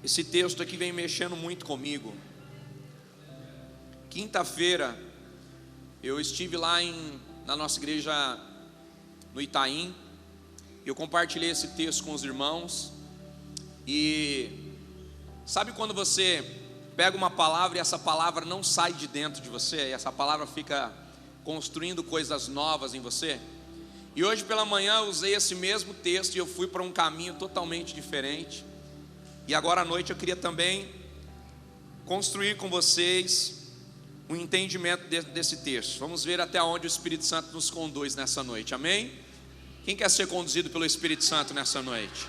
Esse texto aqui vem mexendo muito comigo. Quinta-feira eu estive lá na nossa igreja no Itaim. Eu compartilhei esse texto com os irmãos. E sabe quando você pega uma palavra e essa palavra não sai de dentro de você, e essa palavra fica construindo coisas novas em você? E hoje pela manhã eu usei esse mesmo texto e eu fui para um caminho totalmente diferente. E agora à noite eu queria também construir com vocês um entendimento desse texto. Vamos ver até onde o Espírito Santo nos conduz nessa noite, amém? Quem quer ser conduzido pelo Espírito Santo nessa noite?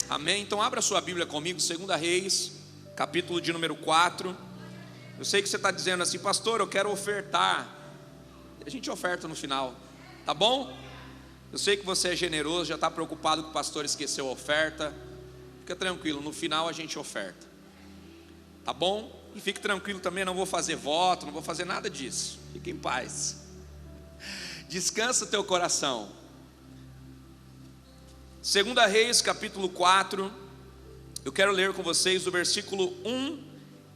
Amém? Então abra sua Bíblia comigo, 2 Reis, capítulo de número 4. Eu sei que você está dizendo assim: pastor, eu quero ofertar. A gente oferta no final, tá bom? Eu sei que você é generoso, já está preocupado que o pastor esqueceu a oferta. Fica tranquilo, no final a gente oferta, tá bom? E fique tranquilo também, não vou fazer voto, não vou fazer nada disso. Fique em paz. Descansa o teu coração. 2 Reis capítulo 4. Eu quero ler com vocês do versículo 1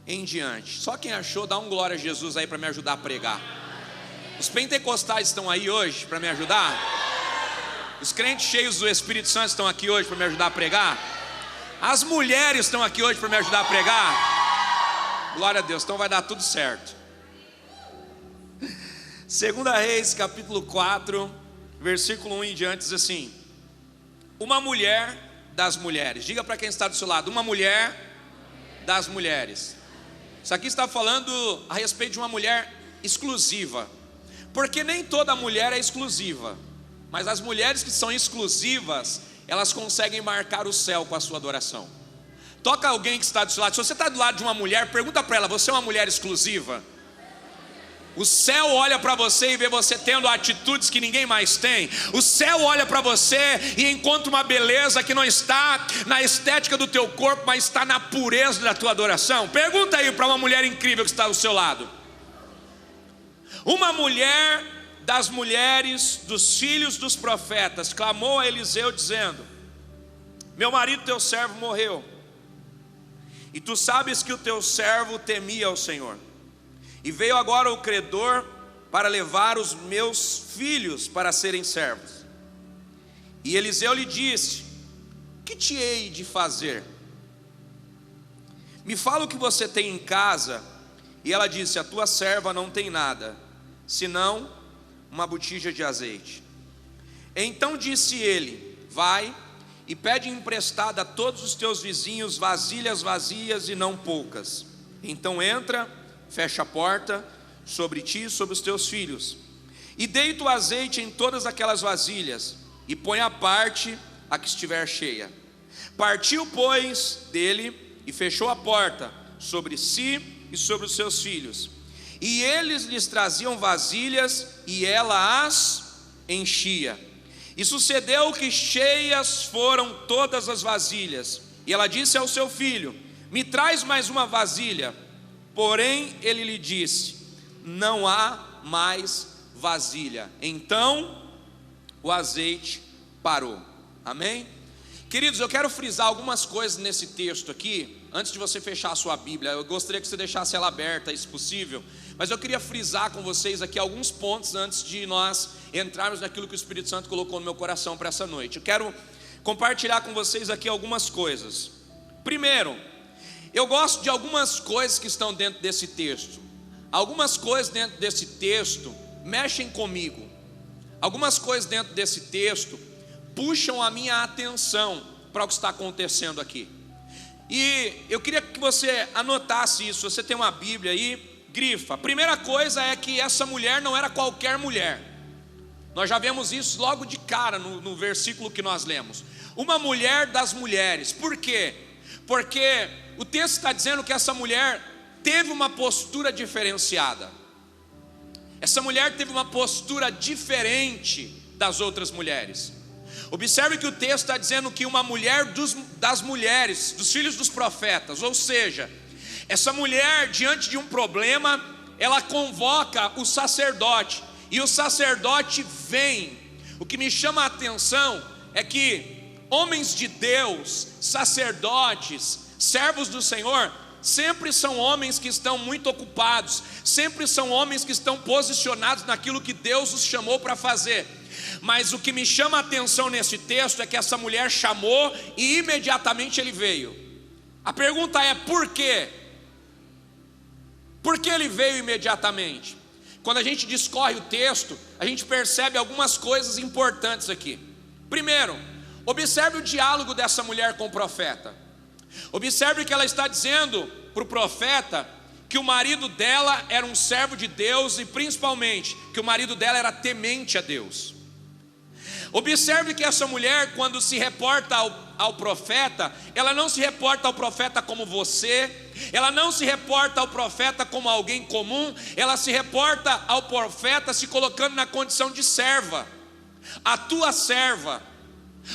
em diante. Só quem achou, dá um glória a Jesus aí para me ajudar a pregar. Os pentecostais estão aí hoje para me ajudar? Os crentes cheios do Espírito Santo estão aqui hoje para me ajudar a pregar? As mulheres estão aqui hoje para me ajudar a pregar? Glória a Deus, então vai dar tudo certo. 2 Reis capítulo 4, versículo 1 em diante diz assim: uma mulher das mulheres. Diga para quem está do seu lado: uma mulher das mulheres. Isso aqui está falando a respeito de uma mulher exclusiva, porque nem toda mulher é exclusiva, mas as mulheres que são exclusivas, elas conseguem marcar o céu com a sua adoração. Toca alguém que está do seu lado. Se você está do lado de uma mulher, pergunta para ela: você é uma mulher exclusiva? O céu olha para você e vê você tendo atitudes que ninguém mais tem. O céu olha para você e encontra uma beleza que não está na estética do teu corpo, mas está na pureza da tua adoração. Pergunta aí para uma mulher incrível que está do seu lado. Uma mulher das mulheres dos filhos dos profetas clamou a Eliseu dizendo: meu marido teu servo morreu, e tu sabes que o teu servo temia ao Senhor, e veio agora o credor para levar os meus filhos para serem servos. E Eliseu lhe disse: que te hei de fazer? Me fala o que você tem em casa. E ela disse: a tua serva não tem nada, senão uma botija de azeite. Então disse ele: vai e pede emprestada a todos os teus vizinhos vasilhas vazias e não poucas. Então entra, fecha a porta sobre ti e sobre os teus filhos, e deita o azeite em todas aquelas vasilhas, e põe à parte a que estiver cheia. Partiu, pois, dele e fechou a porta sobre si e sobre os seus filhos. E eles lhes traziam vasilhas, e ela as enchia. E sucedeu que cheias foram todas as vasilhas. E ela disse ao seu filho: me traz mais uma vasilha. Porém ele lhe disse: não há mais vasilha. Então o azeite parou. Amém? Queridos, eu quero frisar algumas coisas nesse texto aqui. Antes de você fechar a sua Bíblia, eu gostaria que você deixasse ela aberta, se possível. Mas eu queria frisar com vocês aqui alguns pontos antes de nós entrarmos naquilo que o Espírito Santo colocou no meu coração para essa noite. Eu quero compartilhar com vocês aqui algumas coisas. Primeiro, eu gosto de algumas coisas que estão dentro desse texto. Algumas coisas dentro desse texto mexem comigo. Algumas coisas dentro desse texto puxam a minha atenção para o que está acontecendo aqui. E eu queria que você anotasse isso. Você tem uma Bíblia aí, grifa. A primeira coisa é que essa mulher não era qualquer mulher. Nós já vemos isso logo de cara no versículo que nós lemos. Uma mulher das mulheres. Por quê? Porque o texto está dizendo que essa mulher teve uma postura diferenciada. Essa mulher teve uma postura diferente das outras mulheres. Observe que o texto está dizendo que uma mulher das mulheres, dos filhos dos profetas. Ou seja, essa mulher, diante de um problema, ela convoca o sacerdote, e o sacerdote vem. O que me chama a atenção é que homens de Deus, sacerdotes, Servos do Senhor sempre são homens que estão muito ocupados, sempre são homens que estão posicionados naquilo que Deus os chamou para fazer. Mas o que me chama a atenção nesse texto é que essa mulher chamou e imediatamente ele veio. A pergunta é: por quê? Por que ele veio imediatamente? Quando a gente discorre o texto, a gente percebe algumas coisas importantes aqui. Primeiro, observe o diálogo dessa mulher com o profeta. Observe que ela está dizendo para o profeta que o marido dela era um servo de Deus e principalmente que o marido dela era temente a Deus. Observe que essa mulher, quando se reporta ao profeta, ela não se reporta ao profeta como você, ela não se reporta ao profeta como alguém comum, ela se reporta ao profeta se colocando na condição de serva. A tua serva,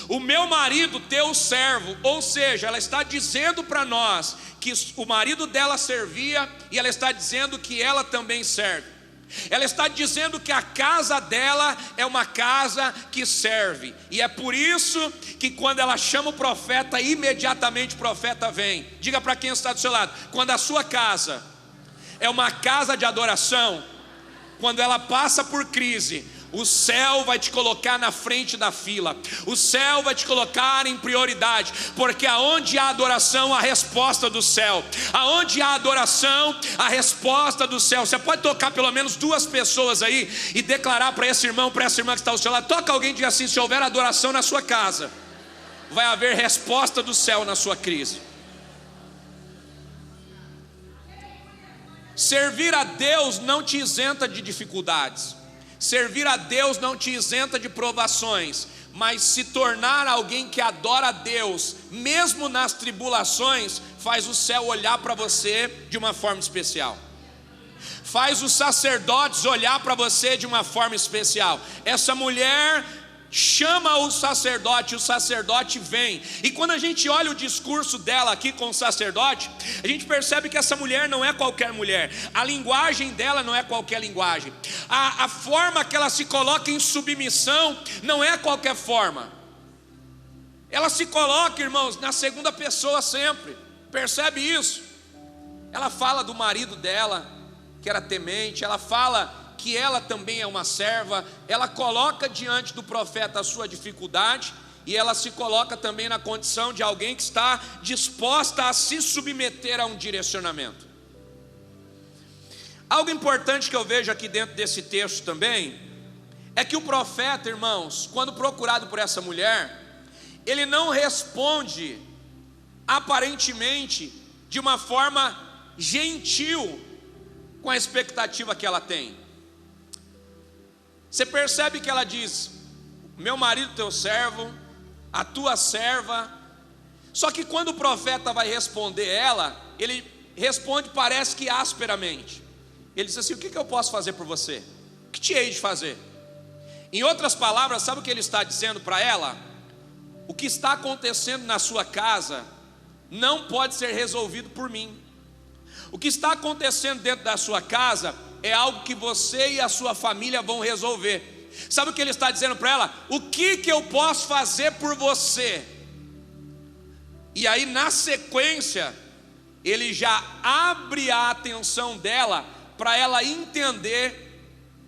o meu marido, teu servo. Ou seja, ela está dizendo para nós que o marido dela servia e ela está dizendo que ela também serve. Ela está dizendo que a casa dela é uma casa que serve. E é por isso que quando ela chama o profeta, imediatamente o profeta vem. Diga para quem está do seu lado: quando a sua casa é uma casa de adoração, quando ela passa por crise, o céu vai te colocar na frente da fila, o céu vai te colocar em prioridade, porque aonde há adoração, há resposta do céu. Aonde há adoração, há resposta do céu. Você pode tocar pelo menos 2 pessoas aí e declarar para esse irmão, para essa irmã que está ao seu lado: toca alguém e diga assim: se houver adoração na sua casa, vai haver resposta do céu na sua crise. Servir a Deus não te isenta de dificuldades. Servir a Deus não te isenta de provações, mas se tornar alguém que adora a Deus, mesmo nas tribulações, faz o céu olhar para você de uma forma especial. Faz os sacerdotes olhar para você de uma forma especial. Essa mulher chama o sacerdote vem. E quando a gente olha o discurso dela aqui com o sacerdote, a gente percebe que essa mulher não é qualquer mulher. A linguagem dela não é qualquer linguagem. A forma que ela se coloca em submissão não é qualquer forma. Ela se coloca, irmãos, na segunda pessoa sempre. Percebe isso? Ela fala do marido dela, que era temente. Ela fala que ela também é uma serva. Ela coloca diante do profeta a sua dificuldade, e ela se coloca também na condição de alguém que está disposta a se submeter a um direcionamento. Algo importante que eu vejo aqui dentro desse texto também é que o profeta, irmãos, quando procurado por essa mulher, ele não responde aparentemente de uma forma gentil com a expectativa que ela tem. Você percebe que ela diz: meu marido teu servo, a tua serva. Só que quando o profeta vai responder ela, ele responde, parece que asperamente. Ele diz assim: o que eu posso fazer por você? O que te hei de fazer? Em outras palavras, sabe o que ele está dizendo para ela? O que está acontecendo na sua casa não pode ser resolvido por mim. O que está acontecendo dentro da sua casa é algo que você e a sua família vão resolver. Sabe o que ele está dizendo para ela? O que eu posso fazer por você? E aí na sequência, ele já abre a atenção dela para ela entender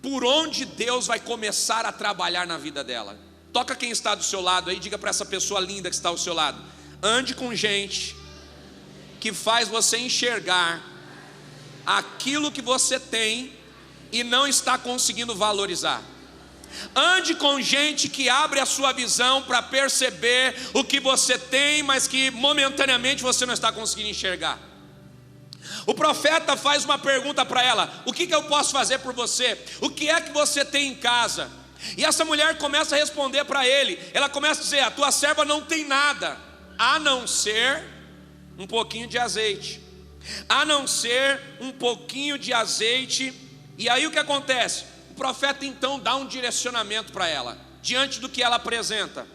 por onde Deus vai começar a trabalhar na vida dela. Toca quem está do seu lado aí, diga para essa pessoa linda que está ao seu lado: ande com gente que faz você enxergar aquilo que você tem e não está conseguindo valorizar. Ande com gente que abre a sua visão para perceber o que você tem, mas que momentaneamente você não está conseguindo enxergar. O profeta faz uma pergunta para ela: o que eu posso fazer por você? O que é que você tem em casa? E essa mulher começa a responder para ele. Ela começa a dizer: a tua serva não tem nada, a não ser um pouquinho de azeite. A não ser um pouquinho de azeite. E aí o que acontece? O profeta então dá um direcionamento para ela, diante do que ela apresenta.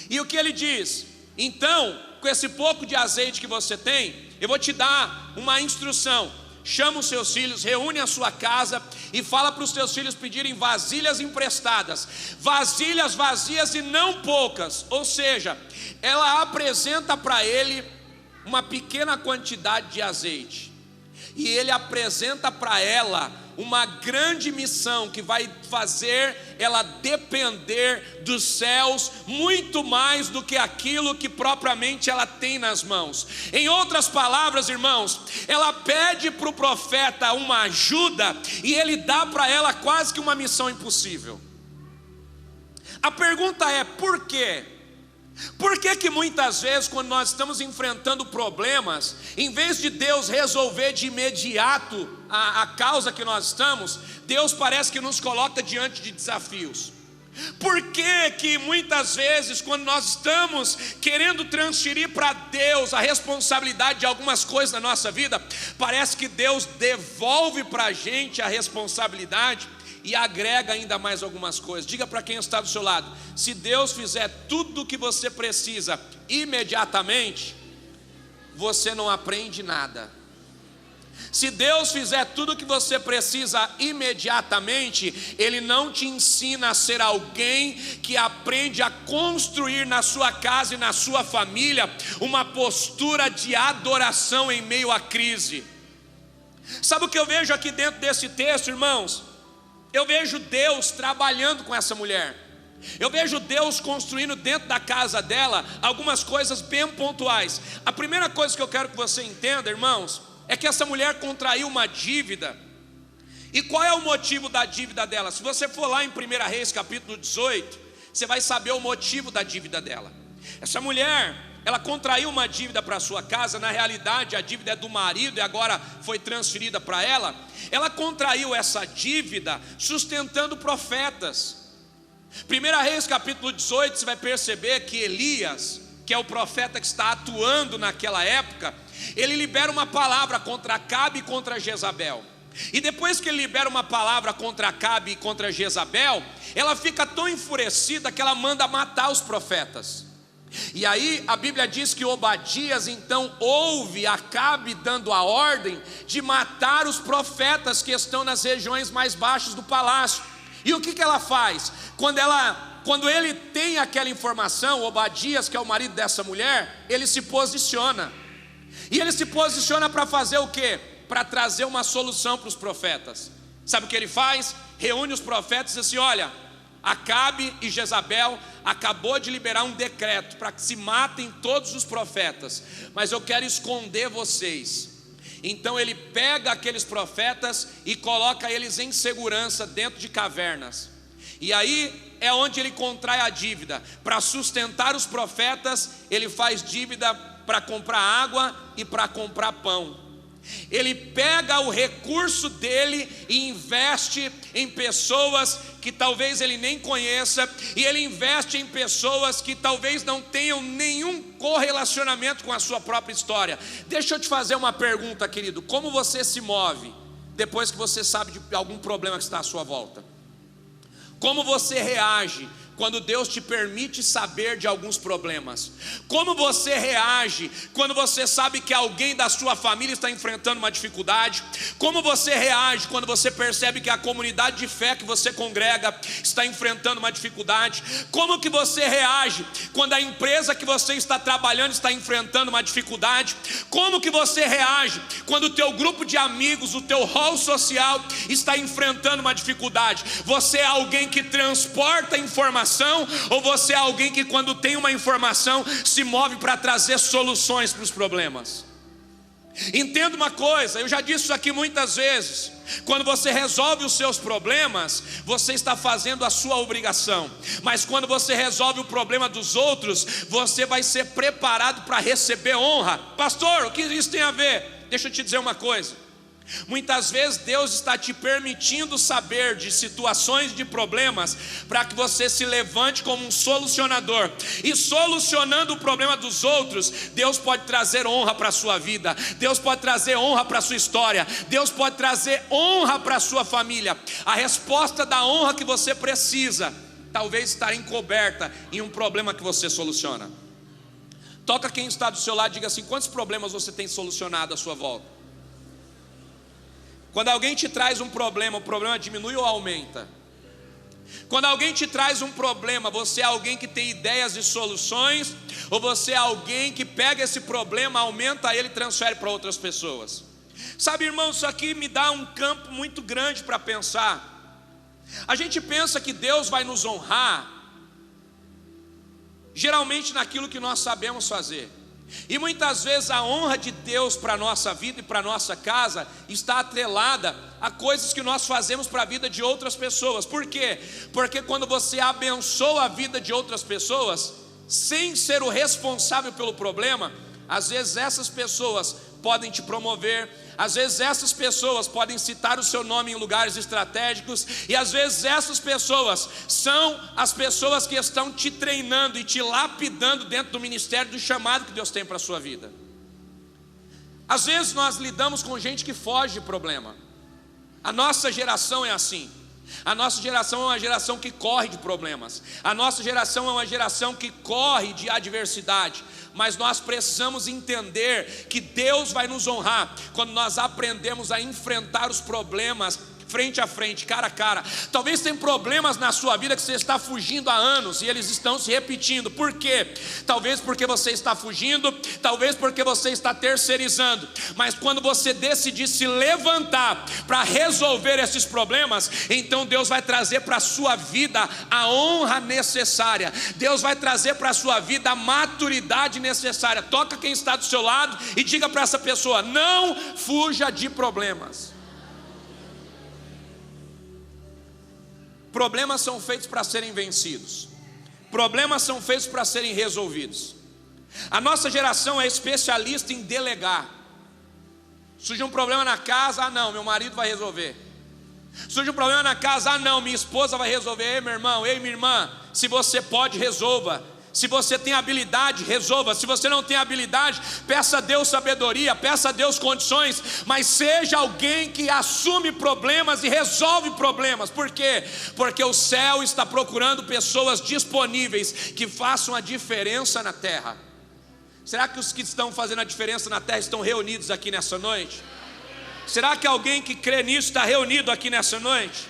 E o que ele diz? Então, com esse pouco de azeite que você tem, eu vou te dar uma instrução. Chama os seus filhos, reúne a sua casa e fala para os teus filhos pedirem vasilhas emprestadas, vasilhas vazias e não poucas. Ou seja, ela apresenta para ele uma pequena quantidade de azeite, e ele apresenta para ela uma grande missão que vai fazer ela depender dos céus muito mais do que aquilo que propriamente ela tem nas mãos. Em outras palavras, irmãos, ela pede para o profeta uma ajuda e ele dá para ela quase que uma missão impossível. A pergunta é: por quê? Por que que muitas vezes, quando nós estamos enfrentando problemas, em vez de Deus resolver de imediato a causa que nós estamos, Deus parece que nos coloca diante de desafios? Por que que muitas vezes, quando nós estamos querendo transferir para Deus a responsabilidade de algumas coisas na nossa vida, parece que Deus devolve para a gente a responsabilidade e agrega ainda mais algumas coisas? Diga para quem está do seu lado: se Deus fizer tudo o que você precisa imediatamente, você não aprende nada. Se Deus fizer tudo o que você precisa imediatamente, Ele não te ensina a ser alguém que aprende a construir na sua casa e na sua família uma postura de adoração em meio à crise. Sabe o que eu vejo aqui dentro desse texto, irmãos? Eu vejo Deus trabalhando com essa mulher. Eu vejo Deus construindo dentro da casa dela algumas coisas bem pontuais. A primeira coisa que eu quero que você entenda, irmãos, é que essa mulher contraiu uma dívida. E qual é o motivo da dívida dela? Se você for lá em 1 Reis capítulo 18, você vai saber o motivo da dívida dela. Essa mulher, ela contraiu uma dívida para a sua casa. Na realidade a dívida é do marido e agora foi transferida para ela. Ela contraiu essa dívida sustentando profetas. 1 Reis capítulo 18, você vai perceber que Elias, que é o profeta que está atuando naquela época, ele libera uma palavra contra Acabe e contra Jezabel. E depois que ele libera uma palavra contra Acabe e contra Jezabel, ela fica tão enfurecida que ela manda matar os profetas. E aí a Bíblia diz que Obadias então ouve Acabe dando a ordem de matar os profetas que estão nas regiões mais baixas do palácio. E o que ela faz? Quando ele tem aquela informação, Obadias, que é o marido dessa mulher, ele se posiciona. E ele se posiciona para fazer o quê? Para trazer uma solução para os profetas. Sabe o que ele faz? Reúne os profetas e diz assim: olha, Acabe e Jezabel acabou de liberar um decreto para que se matem todos os profetas, mas eu quero esconder vocês. Então ele pega aqueles profetas e coloca eles em segurança dentro de cavernas. E aí é onde ele contrai a dívida. Para sustentar os profetas, ele faz dívida para comprar água e para comprar pão. Ele pega o recurso dele e investe em pessoas que talvez ele nem conheça, e ele investe em pessoas que talvez não tenham nenhum correlacionamento com a sua própria história. Deixa eu te fazer uma pergunta, querido: como você se move depois que você sabe de algum problema que está à sua volta? Como você reage quando Deus te permite saber de alguns problemas? Como você reage quando você sabe que alguém da sua família está enfrentando uma dificuldade? Como você reage quando você percebe que a comunidade de fé que você congrega está enfrentando uma dificuldade? Como que você reage quando a empresa que você está trabalhando está enfrentando uma dificuldade? Como que você reage quando o teu grupo de amigos, o teu hall social está enfrentando uma dificuldade? Você é alguém que transporta informação, ou você é alguém que, quando tem uma informação, se move para trazer soluções para os problemas? Entenda uma coisa, eu já disse isso aqui muitas vezes: quando você resolve os seus problemas, você está fazendo a sua obrigação. Mas quando você resolve o problema dos outros, você vai ser preparado para receber honra. Pastor, o que isso tem a ver? Deixa eu te dizer uma coisa: muitas vezes Deus está te permitindo saber de situações, de problemas, para que você se levante como um solucionador. E solucionando o problema dos outros, Deus pode trazer honra para a sua vida, Deus pode trazer honra para a sua história, Deus pode trazer honra para a sua família. A resposta da honra que você precisa talvez estar encoberta em um problema que você soluciona. Toca quem está do seu lado e diga assim: quantos problemas você tem solucionado à sua volta? Quando alguém te traz um problema, o problema diminui ou aumenta? Quando alguém te traz um problema, você é alguém que tem ideias e soluções, ou você é alguém que pega esse problema, aumenta ele e transfere para outras pessoas? Sabe, irmão, isso aqui me dá um campo muito grande para pensar. A gente pensa que Deus vai nos honrar geralmente naquilo que nós sabemos fazer, e muitas vezes a honra de Deus para a nossa vida e para a nossa casa está atrelada a coisas que nós fazemos para a vida de outras pessoas. Por quê? Porque quando você abençoa a vida de outras pessoas, sem ser o responsável pelo problema, às vezes essas pessoas podem te promover, às vezes essas pessoas podem citar o seu nome em lugares estratégicos, e às vezes essas pessoas são as pessoas que estão te treinando e te lapidando dentro do ministério, do chamado que Deus tem para a sua vida. Às vezes nós lidamos com gente que foge de problema. A nossa geração é assim. A nossa geração é uma geração que corre de problemas. A nossa geração é uma geração que corre de adversidade. Mas nós precisamos entender que Deus vai nos honrar quando nós aprendemos a enfrentar os problemas frente a frente, cara a cara. Talvez tenha problemas na sua vida que você está fugindo há anos e eles estão se repetindo. Por quê? Talvez porque você está fugindo, talvez porque você está terceirizando. Mas quando você decidir se levantar para resolver esses problemas, então Deus vai trazer para a sua vida a honra necessária. Deus vai trazer para a sua vida a maturidade necessária. Toca quem está do seu lado e diga para essa pessoa: não fuja de problemas. Problemas são feitos para serem vencidos. Problemas são feitos para serem resolvidos. A nossa geração é especialista em delegar. Surge um problema na casa, não, meu marido vai resolver. Surge um problema na casa, não, minha esposa vai resolver. Ei, meu irmão, ei, minha irmã, se você pode, resolva. Se você tem habilidade, resolva. Se você não tem habilidade, peça a Deus sabedoria, peça a Deus condições, mas seja alguém que assume problemas e resolve problemas. Por quê? Porque o céu está procurando pessoas disponíveis que façam a diferença na terra. Será que os que estão fazendo a diferença na terra estão reunidos aqui nessa noite? Será que alguém que crê nisso está reunido aqui nessa noite?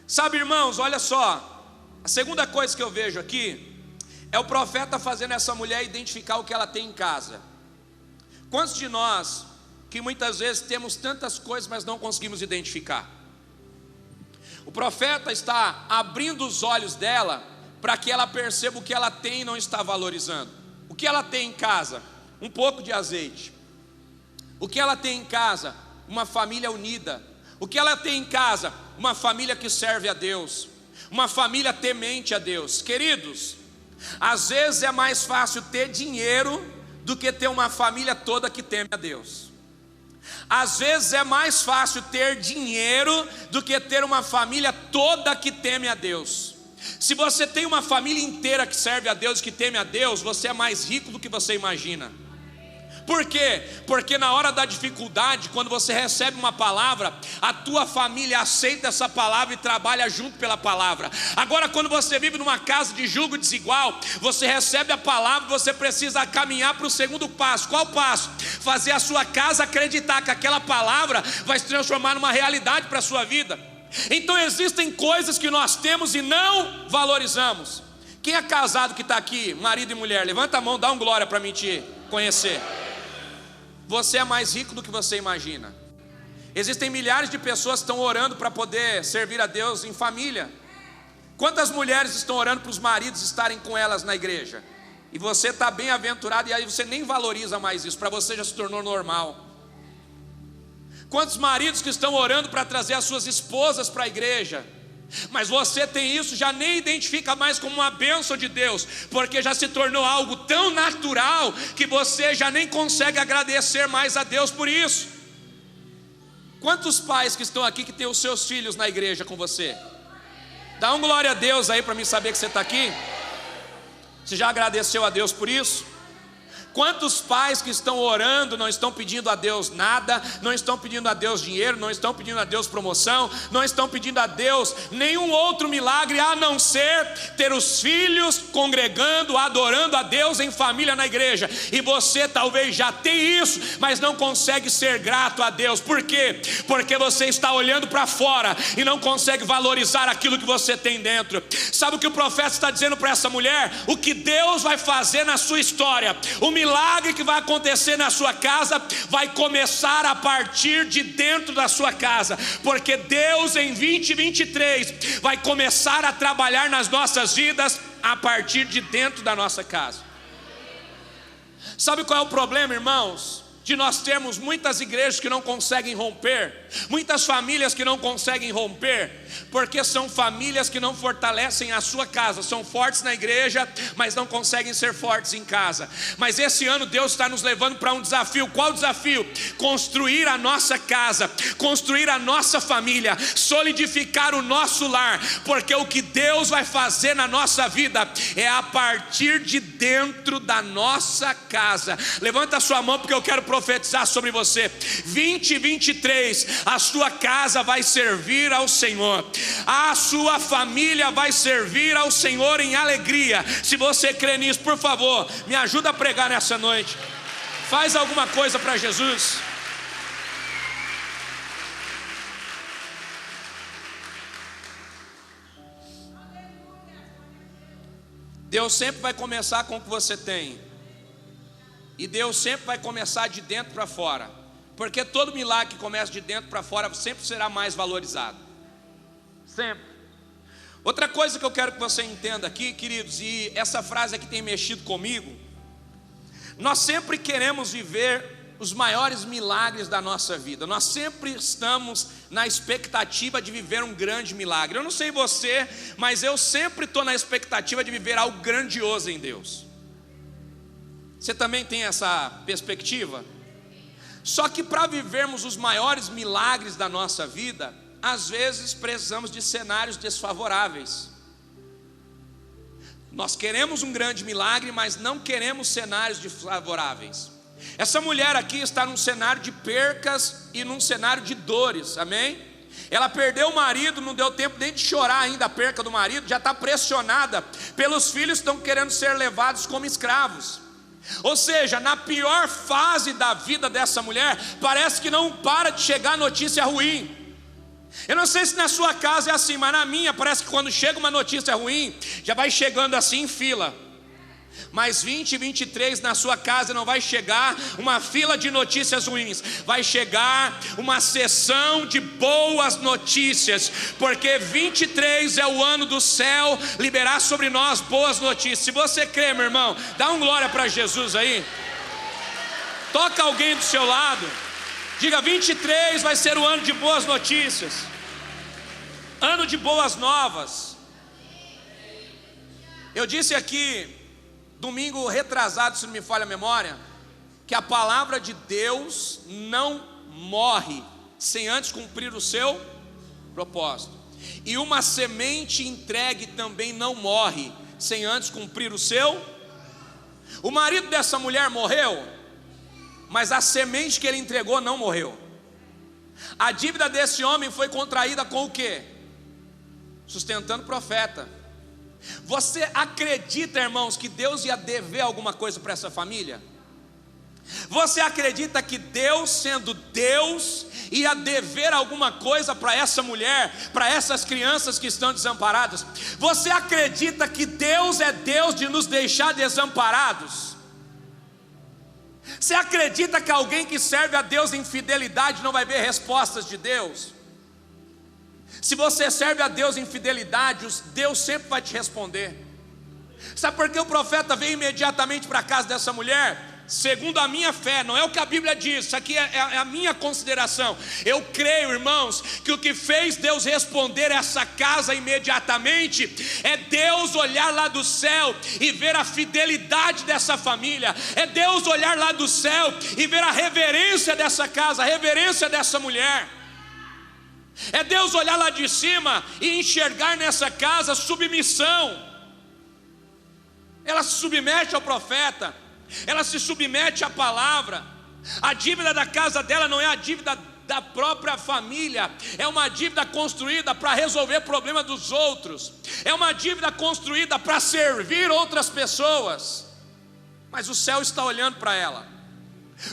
Sabe, irmãos, olha só, a segunda coisa que eu vejo aqui é o profeta fazendo essa mulher identificar o que ela tem em casa. Quantos de nós que muitas vezes temos tantas coisas, mas não conseguimos identificar? O profeta está abrindo os olhos dela para que ela perceba o que ela tem e não está valorizando. O que ela tem em casa? Um pouco de azeite. O que ela tem em casa? Uma família unida. O que ela tem em casa? Uma família que serve a Deus, uma família temente a Deus. Queridos, às vezes é mais fácil ter dinheiro do que ter uma família toda que teme a Deus. Às vezes é mais fácil ter dinheiro do que ter uma família toda que teme a Deus. Se você tem uma família inteira que serve a Deus, que teme a Deus, você é mais rico do que você imagina. Por quê? Porque na hora da dificuldade, quando você recebe uma palavra, a tua família aceita essa palavra e trabalha junto pela palavra. Agora, quando você vive numa casa de julgo desigual, você recebe a palavra, você precisa caminhar para o segundo passo. Qual passo? Fazer a sua casa acreditar que aquela palavra vai se transformar numa realidade para a sua vida. Então existem coisas que nós temos e não valorizamos. Quem é casado que está aqui, marido e mulher, levanta a mão, dá um glória para mim te conhecer. Você é mais rico do que você imagina. Existem milhares de pessoas que estão orando para poder servir a Deus em família. Quantas mulheres estão orando para os maridos estarem com elas na igreja? E você está bem-aventurado e aí você nem valoriza mais isso, para você já se tornou normal. Quantos maridos que estão orando para trazer as suas esposas para a igreja? Mas você tem isso, já nem identifica mais como uma bênção de Deus, porque já se tornou algo tão natural que você já nem consegue agradecer mais a Deus por isso. Quantos pais que estão aqui que têm os seus filhos na igreja com você? Dá um glória a Deus aí para mim saber que você está aqui. Você já agradeceu a Deus por isso? Quantos pais que estão orando não estão pedindo a Deus nada, não estão pedindo a Deus dinheiro, não estão pedindo a Deus promoção, não estão pedindo a Deus nenhum outro milagre a não ser ter os filhos congregando, adorando a Deus em família na igreja. E você talvez já tem isso, mas não consegue ser grato a Deus. Por quê? Porque você está olhando para fora e não consegue valorizar aquilo que você tem dentro. Sabe o que o profeta está dizendo para essa mulher? O que Deus vai fazer na sua história, o milagre que vai acontecer na sua casa, vai começar a partir de dentro da sua casa, porque Deus em 2023 vai começar a trabalhar nas nossas vidas a partir de dentro da nossa casa. Sabe qual é o problema, irmãos? De nós termos muitas igrejas que não conseguem romper, muitas famílias que não conseguem romper, porque são famílias que não fortalecem a sua casa, são fortes na igreja, mas não conseguem ser fortes em casa. Mas esse ano Deus está nos levando para um desafio. Qual desafio? Construir a nossa casa, construir a nossa família, solidificar o nosso lar, porque o que Deus vai fazer na nossa vida é a partir de dentro da nossa casa. Levanta a sua mão, porque eu quero profetizar sobre você. 2023, a sua casa vai servir ao Senhor, a sua família vai servir ao Senhor em alegria. Se você crê nisso, por favor, me ajuda a pregar nessa noite. Faz alguma coisa para Jesus. Deus sempre vai começar com o que você tem, e Deus sempre vai começar de dentro para fora, porque todo milagre que começa de dentro para fora sempre será mais valorizado. Sempre. Outra coisa que eu quero que você entenda aqui, queridos, e essa frase aqui tem mexido comigo: nós sempre queremos viver os maiores milagres da nossa vida, nós sempre estamos na expectativa de viver um grande milagre. Eu não sei você, mas eu sempre estou na expectativa de viver algo grandioso em Deus. Você também tem essa perspectiva? Só que para vivermos os maiores milagres da nossa vida, às vezes precisamos de cenários desfavoráveis. Nós queremos um grande milagre, mas não queremos cenários desfavoráveis. Essa mulher aqui está num cenário de percas e num cenário de dores, amém? Ela perdeu o marido, não deu tempo nem de chorar ainda a perca do marido, já está pressionada pelos filhos que estão querendo ser levados como escravos. Ou seja, na pior fase da vida dessa mulher, parece que não para de chegar notícia ruim. Eu não sei se na sua casa é assim, mas na minha parece que quando chega uma notícia ruim, já vai chegando assim em fila. Mas 2023 na sua casa não vai chegar uma fila de notícias ruins, vai chegar uma sessão de boas notícias, porque 23 é o ano do céu liberar sobre nós boas notícias. Se você crê, meu irmão, dá um glória para Jesus aí. Toca alguém do seu lado, diga: 23 vai ser o ano de boas notícias, ano de boas novas. Eu disse aqui domingo retrasado, se não me falha a memória, que a palavra de Deus não morre sem antes cumprir o seu propósito, e uma semente entregue também não morre sem antes cumprir o seu. O marido dessa mulher morreu, mas a semente que ele entregou não morreu. A dívida desse homem foi contraída com o quê? Sustentando o profeta. Você acredita, irmãos, que Deus ia dever alguma coisa para essa família? Você acredita que Deus, sendo Deus, ia dever alguma coisa para essa mulher, para essas crianças que estão desamparadas? Você acredita que Deus é Deus de nos deixar desamparados? Você acredita que alguém que serve a Deus em fidelidade não vai ver respostas de Deus? Se você serve a Deus em fidelidade, Deus sempre vai te responder. Sabe por que o profeta veio imediatamente para a casa dessa mulher? Segundo a minha fé, não é o que a Bíblia diz, isso aqui é a minha consideração. Eu creio, irmãos, que o que fez Deus responder essa casa imediatamente é Deus olhar lá do céu e ver a fidelidade dessa família, é Deus olhar lá do céu e ver a reverência dessa casa, a reverência dessa mulher. É Deus olhar lá de cima e enxergar nessa casa submissão. Ela se submete ao profeta, ela se submete à palavra. A dívida da casa dela não é a dívida da própria família, é uma dívida construída para resolver problema dos outros, é uma dívida construída para servir outras pessoas. Mas o céu está olhando para ela,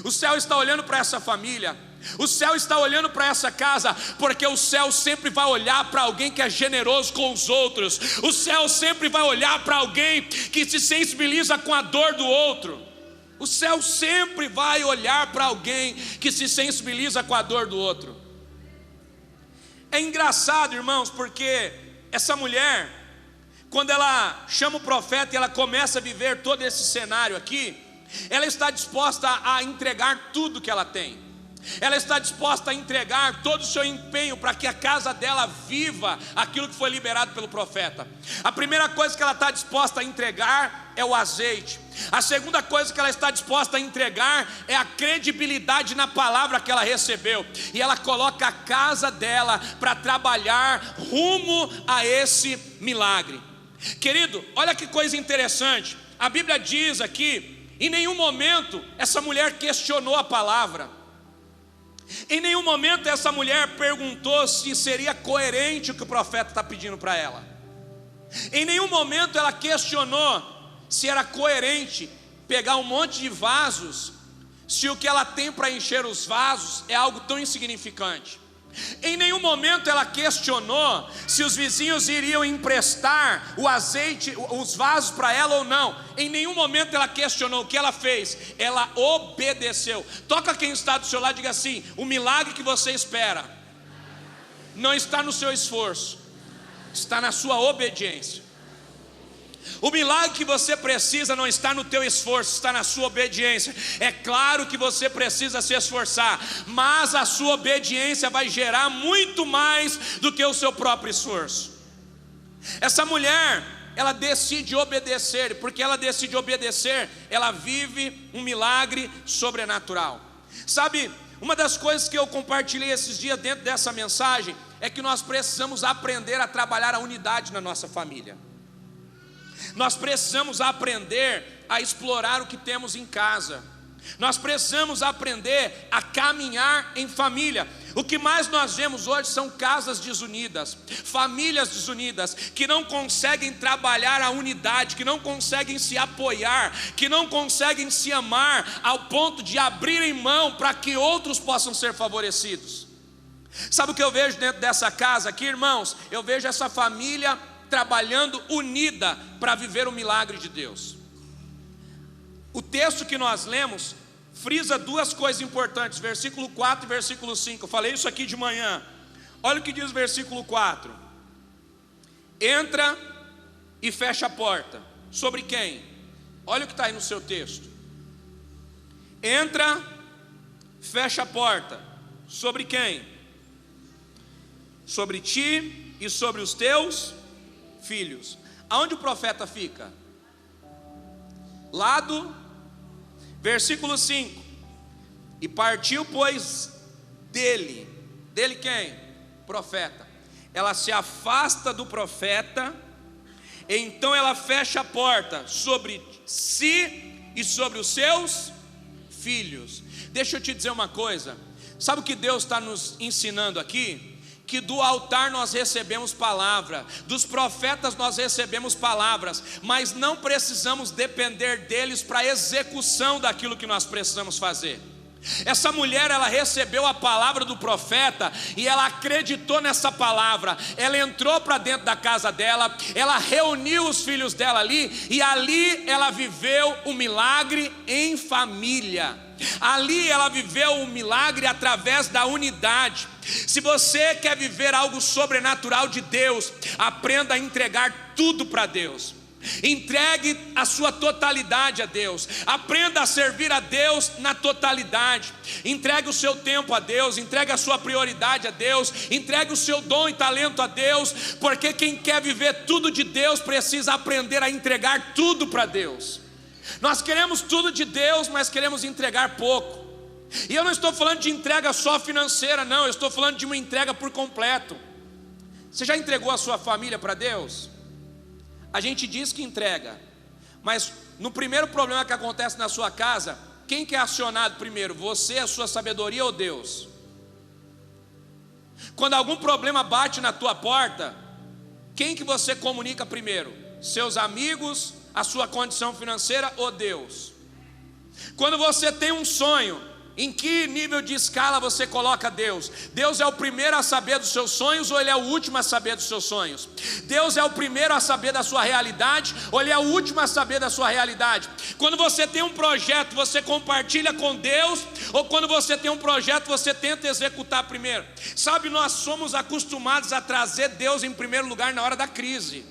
o céu está olhando para essa família, o céu está olhando para essa casa, porque o céu sempre vai olhar para alguém que é generoso com os outros, o céu sempre vai olhar para alguém que se sensibiliza com a dor do outro. O céu sempre vai olhar para alguém que se sensibiliza com a dor do outro. É engraçado, irmãos, porque essa mulher, quando ela chama o profeta e ela começa a viver todo esse cenário aqui, ela está disposta a entregar tudo que ela tem. Ela está disposta a entregar todo o seu empenho para que a casa dela viva aquilo que foi liberado pelo profeta. A primeira coisa que ela está disposta a entregar é o azeite. A segunda coisa que ela está disposta a entregar é a credibilidade na palavra que ela recebeu. E ela coloca a casa dela para trabalhar rumo a esse milagre. Querido, olha que coisa interessante. A Bíblia diz aqui, em nenhum momento essa mulher questionou a palavra. Em nenhum momento essa mulher perguntou se seria coerente o que o profeta está pedindo para ela. Em nenhum momento ela questionou se era coerente pegar um monte de vasos, se o que ela tem para encher os vasos é algo tão insignificante. Em nenhum momento ela questionou se os vizinhos iriam emprestar o azeite, os vasos para ela ou não. Em nenhum momento ela questionou. O que ela fez? Ela obedeceu. Toca quem está do seu lado e diga assim: o milagre que você espera não está no seu esforço, está na sua obediência. O milagre que você precisa não está no teu esforço, está na sua obediência. É claro que você precisa se esforçar, mas a sua obediência vai gerar muito mais do que o seu próprio esforço. Essa mulher, ela decide obedecer, porque ela decide obedecer, ela vive um milagre sobrenatural. Sabe, uma das coisas que eu compartilhei esses dias dentro dessa mensagem é que nós precisamos aprender a trabalhar a unidade na nossa família. Nós precisamos aprender a explorar o que temos em casa. Nós precisamos aprender a caminhar em família. O que mais nós vemos hoje são casas desunidas, famílias desunidas, que não conseguem trabalhar a unidade, que não conseguem se apoiar, que não conseguem se amar ao ponto de abrirem mão para que outros possam ser favorecidos. Sabe o que eu vejo dentro dessa casa aqui, irmãos? Eu vejo essa família trabalhando unida para viver o milagre de Deus. O texto que nós lemos frisa duas coisas importantes, versículo 4 e versículo 5. Eu falei isso aqui de manhã. Olha o que diz o versículo 4: entra e fecha a porta. Sobre quem? Olha o que está aí no seu texto. Entra, fecha a porta. Sobre quem? Sobre ti e sobre os teus filhos. Aonde o profeta fica? Versículo 5: e partiu, pois, dele quem? Profeta. Ela se afasta do profeta, então ela fecha a porta sobre si e sobre os seus filhos. Deixa eu te dizer uma coisa. Sabe o que Deus está nos ensinando aqui? Que do altar nós recebemos palavra, dos profetas nós recebemos palavras, mas não precisamos depender deles para a execução daquilo que nós precisamos fazer. Essa mulher, ela recebeu a palavra do profeta e ela acreditou nessa palavra. Ela entrou para dentro da casa dela, ela reuniu os filhos dela ali, e ali ela viveu o milagre em família. Ali ela viveu o milagre através da unidade. Se você quer viver algo sobrenatural de Deus, aprenda a entregar tudo para Deus. Entregue a sua totalidade a Deus. Aprenda a servir a Deus na totalidade. Entregue o seu tempo a Deus, entregue a sua prioridade a Deus, entregue o seu dom e talento a Deus, porque quem quer viver tudo de Deus precisa aprender a entregar tudo para Deus. Nós queremos tudo de Deus, mas queremos entregar pouco. E eu não estou falando de entrega só financeira, não. Eu estou falando de uma entrega por completo. Você já entregou a sua família para Deus? A gente diz que entrega, Mas no primeiro problema que acontece na sua casa, quem que é acionado primeiro? Você, a sua sabedoria ou Deus? Quando algum problema bate na tua porta, quem que você comunica primeiro? Seus amigos, a sua condição financeira ou Deus? Quando você tem um sonho, em que nível de escala você coloca Deus? Deus é o primeiro a saber dos seus sonhos ou Ele é o último a saber dos seus sonhos? Deus é o primeiro a saber da sua realidade ou Ele é o último a saber da sua realidade? Quando você tem um projeto, você compartilha com Deus, ou quando você tem um projeto, você tenta executar primeiro? Sabe, nós somos acostumados a trazer Deus em primeiro lugar na hora da crise,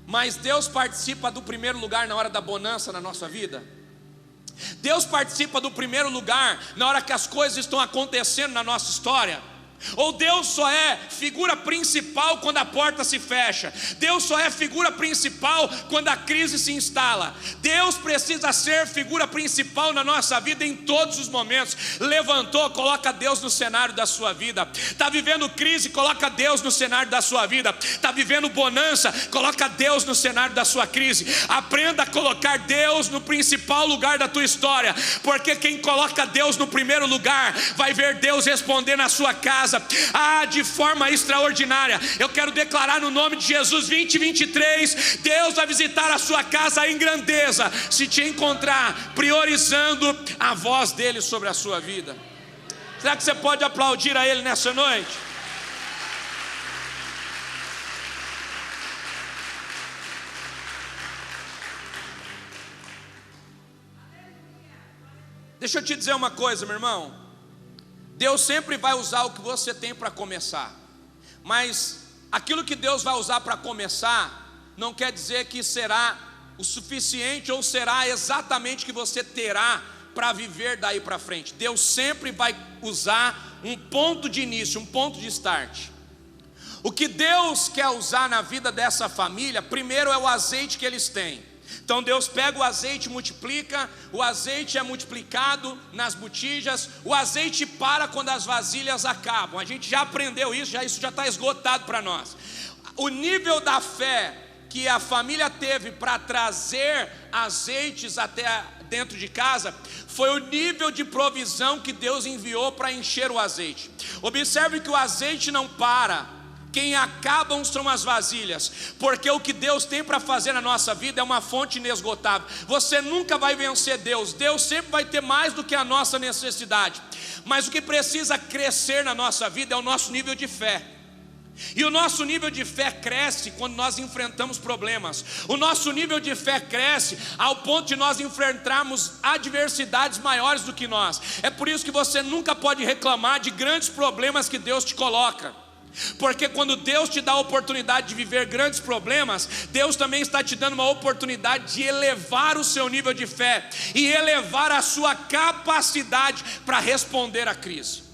mas Deus participa do primeiro lugar na hora da bonança na nossa vida? Deus participa do primeiro lugar na hora que as coisas estão acontecendo na nossa história? Ou Deus só é figura principal quando a porta se fecha? Deus só é figura principal quando a crise se instala? Deus precisa ser figura principal na nossa vida em todos os momentos. Levantou, coloca Deus no cenário da sua vida. Está vivendo crise, coloca Deus no cenário da sua vida. Está vivendo bonança, coloca Deus no cenário da sua crise. Aprenda a colocar Deus no principal lugar da tua história, porque quem coloca Deus no primeiro lugar vai ver Deus responder na sua casa de forma extraordinária. Eu quero declarar no nome de Jesus, 2023, Deus vai visitar a sua casa em grandeza, se te encontrar priorizando a voz dele sobre a sua vida. Será que você pode aplaudir a ele nessa noite? Deixa eu te dizer uma coisa, meu irmão. Deus sempre vai usar o que você tem para começar, mas aquilo que Deus vai usar para começar não quer dizer que será o suficiente ou será exatamente o que você terá para viver daí para frente. Deus sempre vai usar um ponto de início, um ponto de start. O que Deus quer usar na vida dessa família, primeiro é o azeite que eles têm. Então Deus pega o azeite e multiplica, o azeite é multiplicado nas botijas, o azeite para quando as vasilhas acabam. A gente já aprendeu isso, isso já está esgotado para nós. O nível da fé que a família teve para trazer azeites até dentro de casa foi o nível de provisão que Deus enviou para encher o azeite. Observe que o azeite não para. Quem acabam são as vasilhas, porque o que Deus tem para fazer na nossa vida é uma fonte inesgotável. Você nunca vai vencer Deus, Deus sempre vai ter mais do que a nossa necessidade, mas o que precisa crescer na nossa vida é o nosso nível de fé. E o nosso nível de fé cresce quando nós enfrentamos problemas. O nosso nível de fé cresce ao ponto de nós enfrentarmos adversidades maiores do que nós. É por isso que você nunca pode reclamar de grandes problemas que Deus te coloca, porque quando Deus te dá a oportunidade de viver grandes problemas, Deus também está te dando uma oportunidade de elevar o seu nível de fé e elevar a sua capacidade para responder à crise.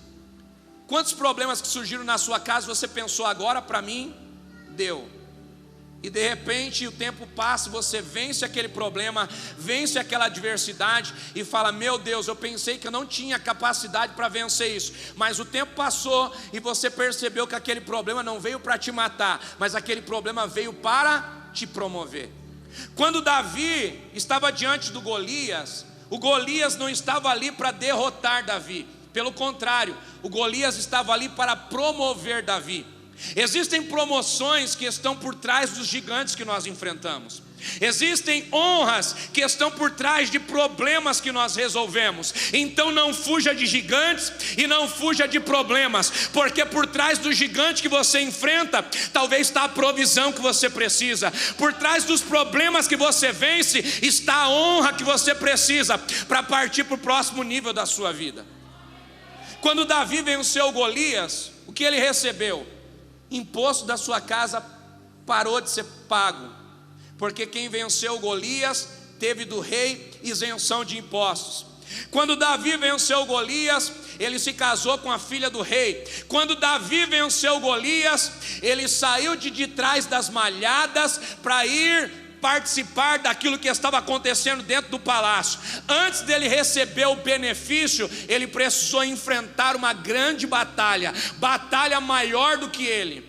Quantos problemas que surgiram na sua casa você pensou, agora para mim deu? E de repente o tempo passa, você vence aquele problema, vence aquela adversidade e fala, meu Deus, eu pensei que eu não tinha capacidade para vencer isso, mas o tempo passou e você percebeu que aquele problema não veio para te matar, mas aquele problema veio para te promover. Quando Davi estava diante do Golias, o Golias não estava ali para derrotar Davi, pelo contrário, o Golias estava ali para promover Davi. Existem promoções que estão por trás dos gigantes que nós enfrentamos. Existem honras que estão por trás de problemas que nós resolvemos. Então não fuja de gigantes e não fuja de problemas, porque por trás do gigante que você enfrenta, talvez está a provisão que você precisa. Por trás dos problemas que você vence, está a honra que você precisa para partir para o próximo nível da sua vida. Quando Davi venceu Golias, o que ele recebeu? Imposto da sua casa parou de ser pago, porque quem venceu Golias teve do rei isenção de impostos. Quando Davi venceu Golias, ele se casou com a filha do rei. Quando Davi venceu Golias, ele saiu de trás das malhadas para ir participar daquilo que estava acontecendo dentro do palácio. Antes dele receber o benefício, ele precisou enfrentar uma grande batalha, batalha maior do que ele.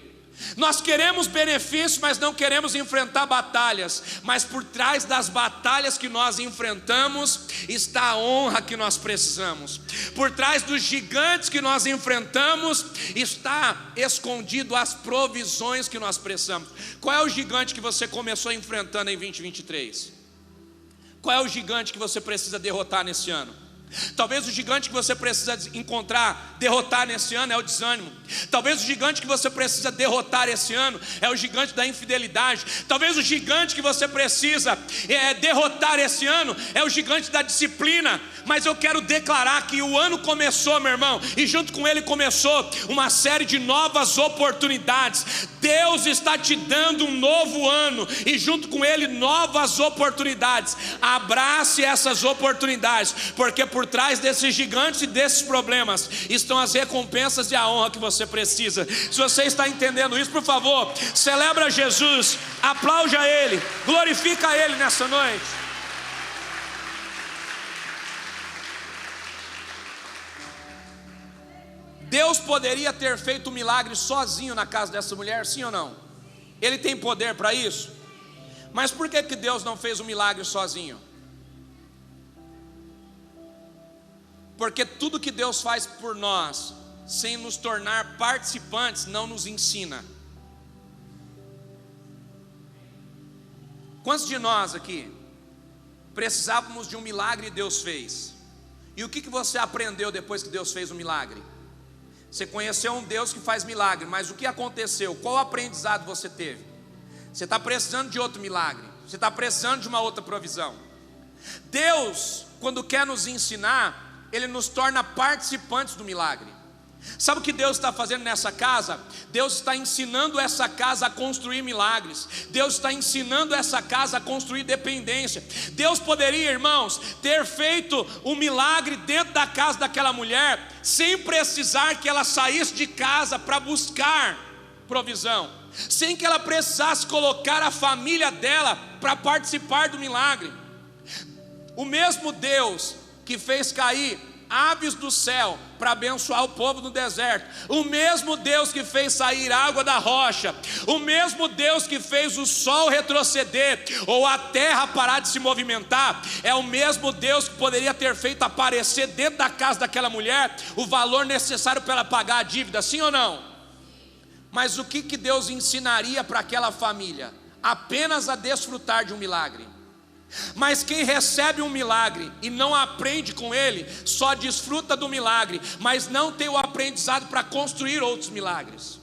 Nós queremos benefícios, mas não queremos enfrentar batalhas. Mas por trás das batalhas que nós enfrentamos está a honra que nós precisamos. Por trás dos gigantes que nós enfrentamos está escondido as provisões que nós precisamos. Qual é o gigante que você começou enfrentando em 2023? Qual é o gigante que você precisa derrotar nesse ano? Talvez o gigante que você precisa derrotar nesse ano é o desânimo. Talvez o gigante que você precisa derrotar esse ano é o gigante da infidelidade. Talvez o gigante que você precisa derrotar esse ano é o gigante da disciplina. Mas eu quero declarar que o ano começou, meu irmão, e junto com ele começou uma série de novas oportunidades. Deus está te dando um novo ano e junto com ele novas oportunidades. Abrace essas oportunidades, porque por trás desses gigantes e desses problemas estão as recompensas e a honra que você precisa. Se você está entendendo isso, por favor, celebra Jesus, aplaude a Ele, glorifica a Ele nessa noite. Deus poderia ter feito um milagre sozinho na casa dessa mulher, sim ou não? Ele tem poder para isso? Mas por que Deus não fez um milagre sozinho? Porque tudo que Deus faz por nós, sem nos tornar participantes, não nos ensina. Quantos de nós aqui precisávamos de um milagre e Deus fez? E o que você aprendeu depois que Deus fez o milagre? Você conheceu um Deus que faz milagre, mas o que aconteceu? Qual aprendizado você teve? Você está precisando de outro milagre, você está precisando de uma outra provisão. Deus, quando quer nos ensinar, Ele nos torna participantes do milagre. Sabe o que Deus está fazendo nessa casa? Deus está ensinando essa casa a construir milagres. Deus está ensinando essa casa a construir dependência. Deus poderia, irmãos, ter feito um milagre dentro da casa daquela mulher, sem precisar que ela saísse de casa para buscar provisão, sem que ela precisasse colocar a família dela para participar do milagre. O mesmo Deus que fez cair aves do céu para abençoar o povo no deserto, o mesmo Deus que fez sair água da rocha, o mesmo Deus que fez o sol retroceder ou a terra parar de se movimentar, é o mesmo Deus que poderia ter feito aparecer dentro da casa daquela mulher o valor necessário para ela pagar a dívida, sim ou não? Mas o que Deus ensinaria para aquela família? Apenas a desfrutar de um milagre. Mas quem recebe um milagre e não aprende com ele, só desfruta do milagre, mas não tem o aprendizado para construir outros milagres.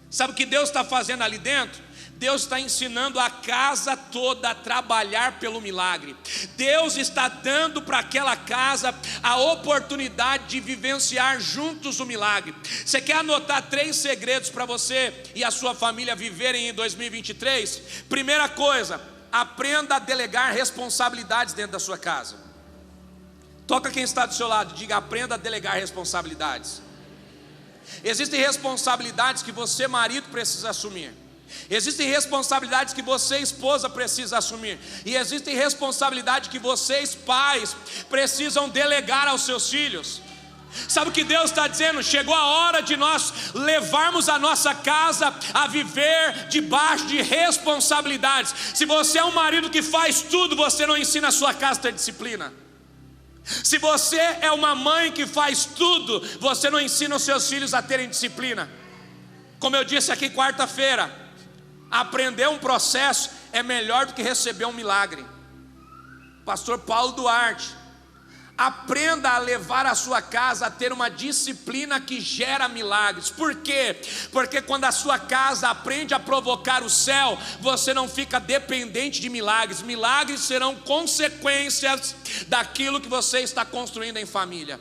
Sabe o que Deus está fazendo ali dentro? Deus está ensinando a casa toda a trabalhar pelo milagre. Deus está dando para aquela casa a oportunidade de vivenciar juntos o milagre. Você quer anotar 3 segredos para você e a sua família viverem em 2023? Primeira coisa, aprenda a delegar responsabilidades dentro da sua casa. Toca quem está do seu lado, diga: aprenda a delegar responsabilidades. Existem responsabilidades que você, marido, precisa assumir. Existem responsabilidades que você, esposa, precisa assumir. E existem responsabilidades que vocês, pais, precisam delegar aos seus filhos. Sabe o que Deus está dizendo? Chegou a hora de nós levarmos a nossa casa a viver debaixo de responsabilidades. Se você é um marido que faz tudo, você não ensina a sua casa a ter disciplina. Se você é uma mãe que faz tudo, você não ensina os seus filhos a terem disciplina. Como eu disse aqui quarta-feira, aprender um processo é melhor do que receber um milagre. Pastor Paulo Duarte: aprenda a levar a sua casa a ter uma disciplina que gera milagres. Por quê? Porque quando a sua casa aprende a provocar o céu, você não fica dependente de milagres. Milagres serão consequências daquilo que você está construindo em família.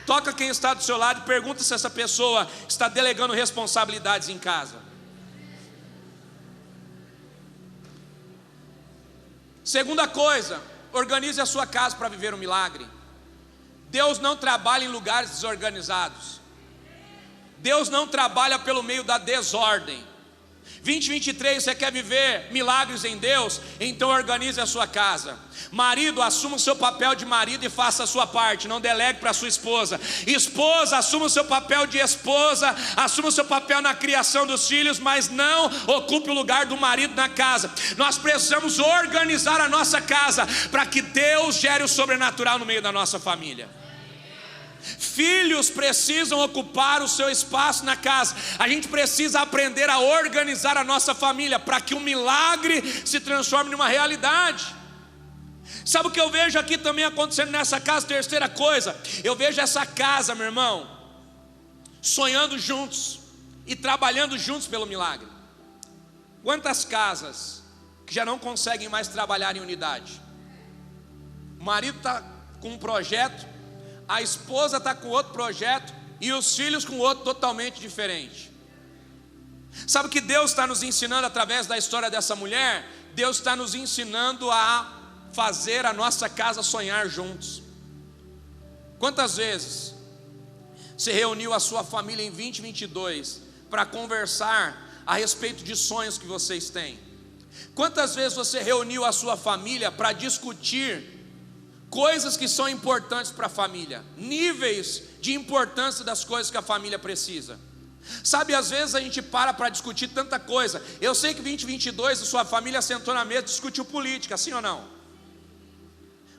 Toca quem está do seu lado e pergunta se essa pessoa está delegando responsabilidades em casa. Segunda coisa, organize a sua casa para viver um milagre. Deus não trabalha em lugares desorganizados. Deus não trabalha pelo meio da desordem. 2023, você quer viver milagres em Deus? Então organize a sua casa. Marido, assuma o seu papel de marido e faça a sua parte, não delegue para sua esposa. Esposa, assuma o seu papel de esposa, assuma o seu papel na criação dos filhos, mas não ocupe o lugar do marido na casa. Nós precisamos organizar a nossa casa para que Deus gere o sobrenatural no meio da nossa família. Filhos precisam ocupar o seu espaço na casa. A gente precisa aprender a organizar a nossa família para que o milagre se transforme numa realidade. Sabe o que eu vejo aqui também acontecendo nessa casa? Terceira coisa, eu vejo essa casa, meu irmão, sonhando juntos e trabalhando juntos pelo milagre. Quantas casas que já não conseguem mais trabalhar em unidade? O marido está com um projeto, a esposa está com outro projeto e os filhos com outro totalmente diferente. Sabe o que Deus está nos ensinando através da história dessa mulher? Deus está nos ensinando a fazer a nossa casa sonhar juntos. Quantas vezes você reuniu a sua família em 2022 para conversar a respeito de sonhos que vocês têm? Quantas vezes você reuniu a sua família para discutir coisas que são importantes para a família, níveis de importância das coisas que a família precisa? Sabe, às vezes a gente para discutir tanta coisa. Eu sei que 2022 a sua família sentou na mesa e discutiu política, sim ou não?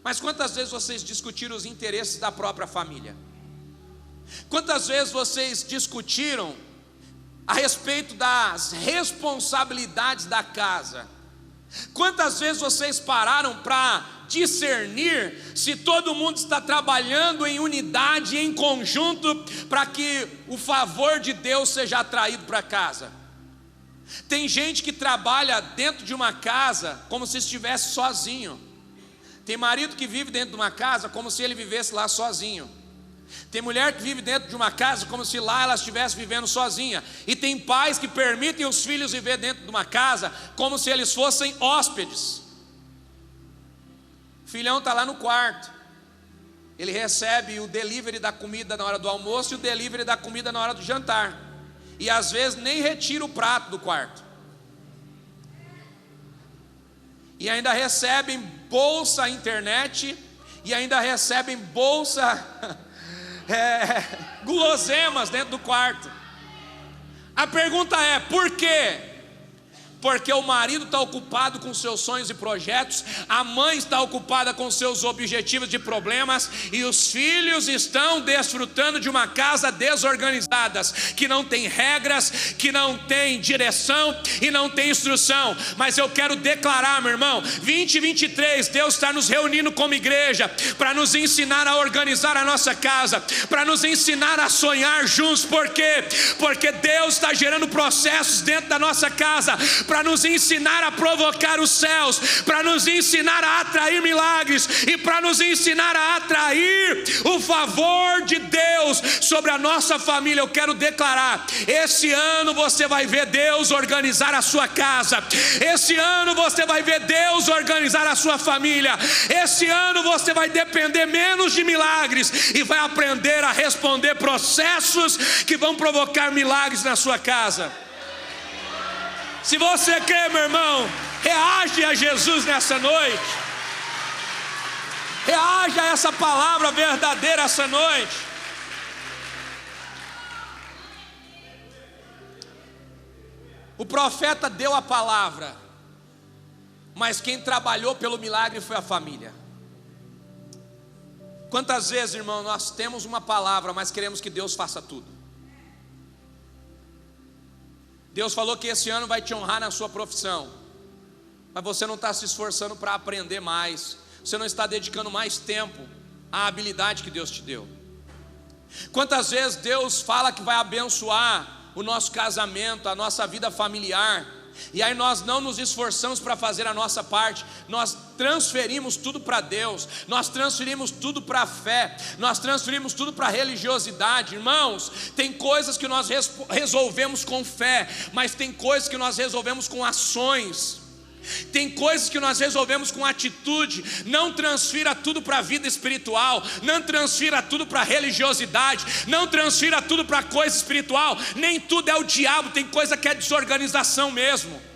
Mas quantas vezes vocês discutiram os interesses da própria família? Quantas vezes vocês discutiram a respeito das responsabilidades da casa? Quantas vezes vocês pararam para discernir se todo mundo está trabalhando em unidade, em conjunto, para que o favor de Deus seja atraído para casa? Tem gente que trabalha dentro de uma casa como se estivesse sozinho. Tem marido que vive dentro de uma casa como se ele vivesse lá sozinho. Tem mulher que vive dentro de uma casa como se lá ela estivesse vivendo sozinha. E tem pais que permitem os filhos viver dentro de uma casa como se eles fossem hóspedes. O filhão está lá no quarto, ele recebe o delivery da comida na hora do almoço e o delivery da comida na hora do jantar, e às vezes nem retira o prato do quarto, e ainda recebem bolsa internet, e ainda recebem bolsa guloseimas dentro do quarto. A pergunta é: por quê? Porque o marido está ocupado com seus sonhos e projetos, a mãe está ocupada com seus objetivos e problemas, e os filhos estão desfrutando de uma casa desorganizada, que não tem regras, que não tem direção e não tem instrução. Mas eu quero declarar, meu irmão, 2023, Deus está nos reunindo como igreja para nos ensinar a organizar a nossa casa, para nos ensinar a sonhar juntos. Por quê? Porque Deus está gerando processos dentro da nossa casa para nos ensinar a provocar os céus, para nos ensinar a atrair milagres e para nos ensinar a atrair o favor de Deus sobre a nossa família. Eu quero declarar: esse ano você vai ver Deus organizar a sua casa, esse ano você vai ver Deus organizar a sua família, esse ano você vai depender menos de milagres e vai aprender a responder processos que vão provocar milagres na sua casa. Se você crê, meu irmão, reage a Jesus nessa noite. Reage a essa palavra verdadeira essa noite. O profeta deu a palavra, mas quem trabalhou pelo milagre foi a família. Quantas vezes, irmão, nós temos uma palavra, mas queremos que Deus faça tudo. Deus falou que esse ano vai te honrar na sua profissão, mas você não está se esforçando para aprender mais, você não está dedicando mais tempo à habilidade que Deus te deu. Quantas vezes Deus fala que vai abençoar o nosso casamento, a nossa vida familiar, e aí nós não nos esforçamos para fazer a nossa parte, nós transferimos tudo para Deus, nós transferimos tudo para a fé, nós transferimos tudo para a religiosidade. Irmãos, tem coisas que nós resolvemos com fé, mas tem coisas que nós resolvemos com ações. Tem coisas que nós resolvemos com atitude. Não transfira tudo para a vida espiritual, não transfira tudo para a religiosidade, não transfira tudo para a coisa espiritual. Nem tudo é o diabo, tem coisa que é desorganização mesmo.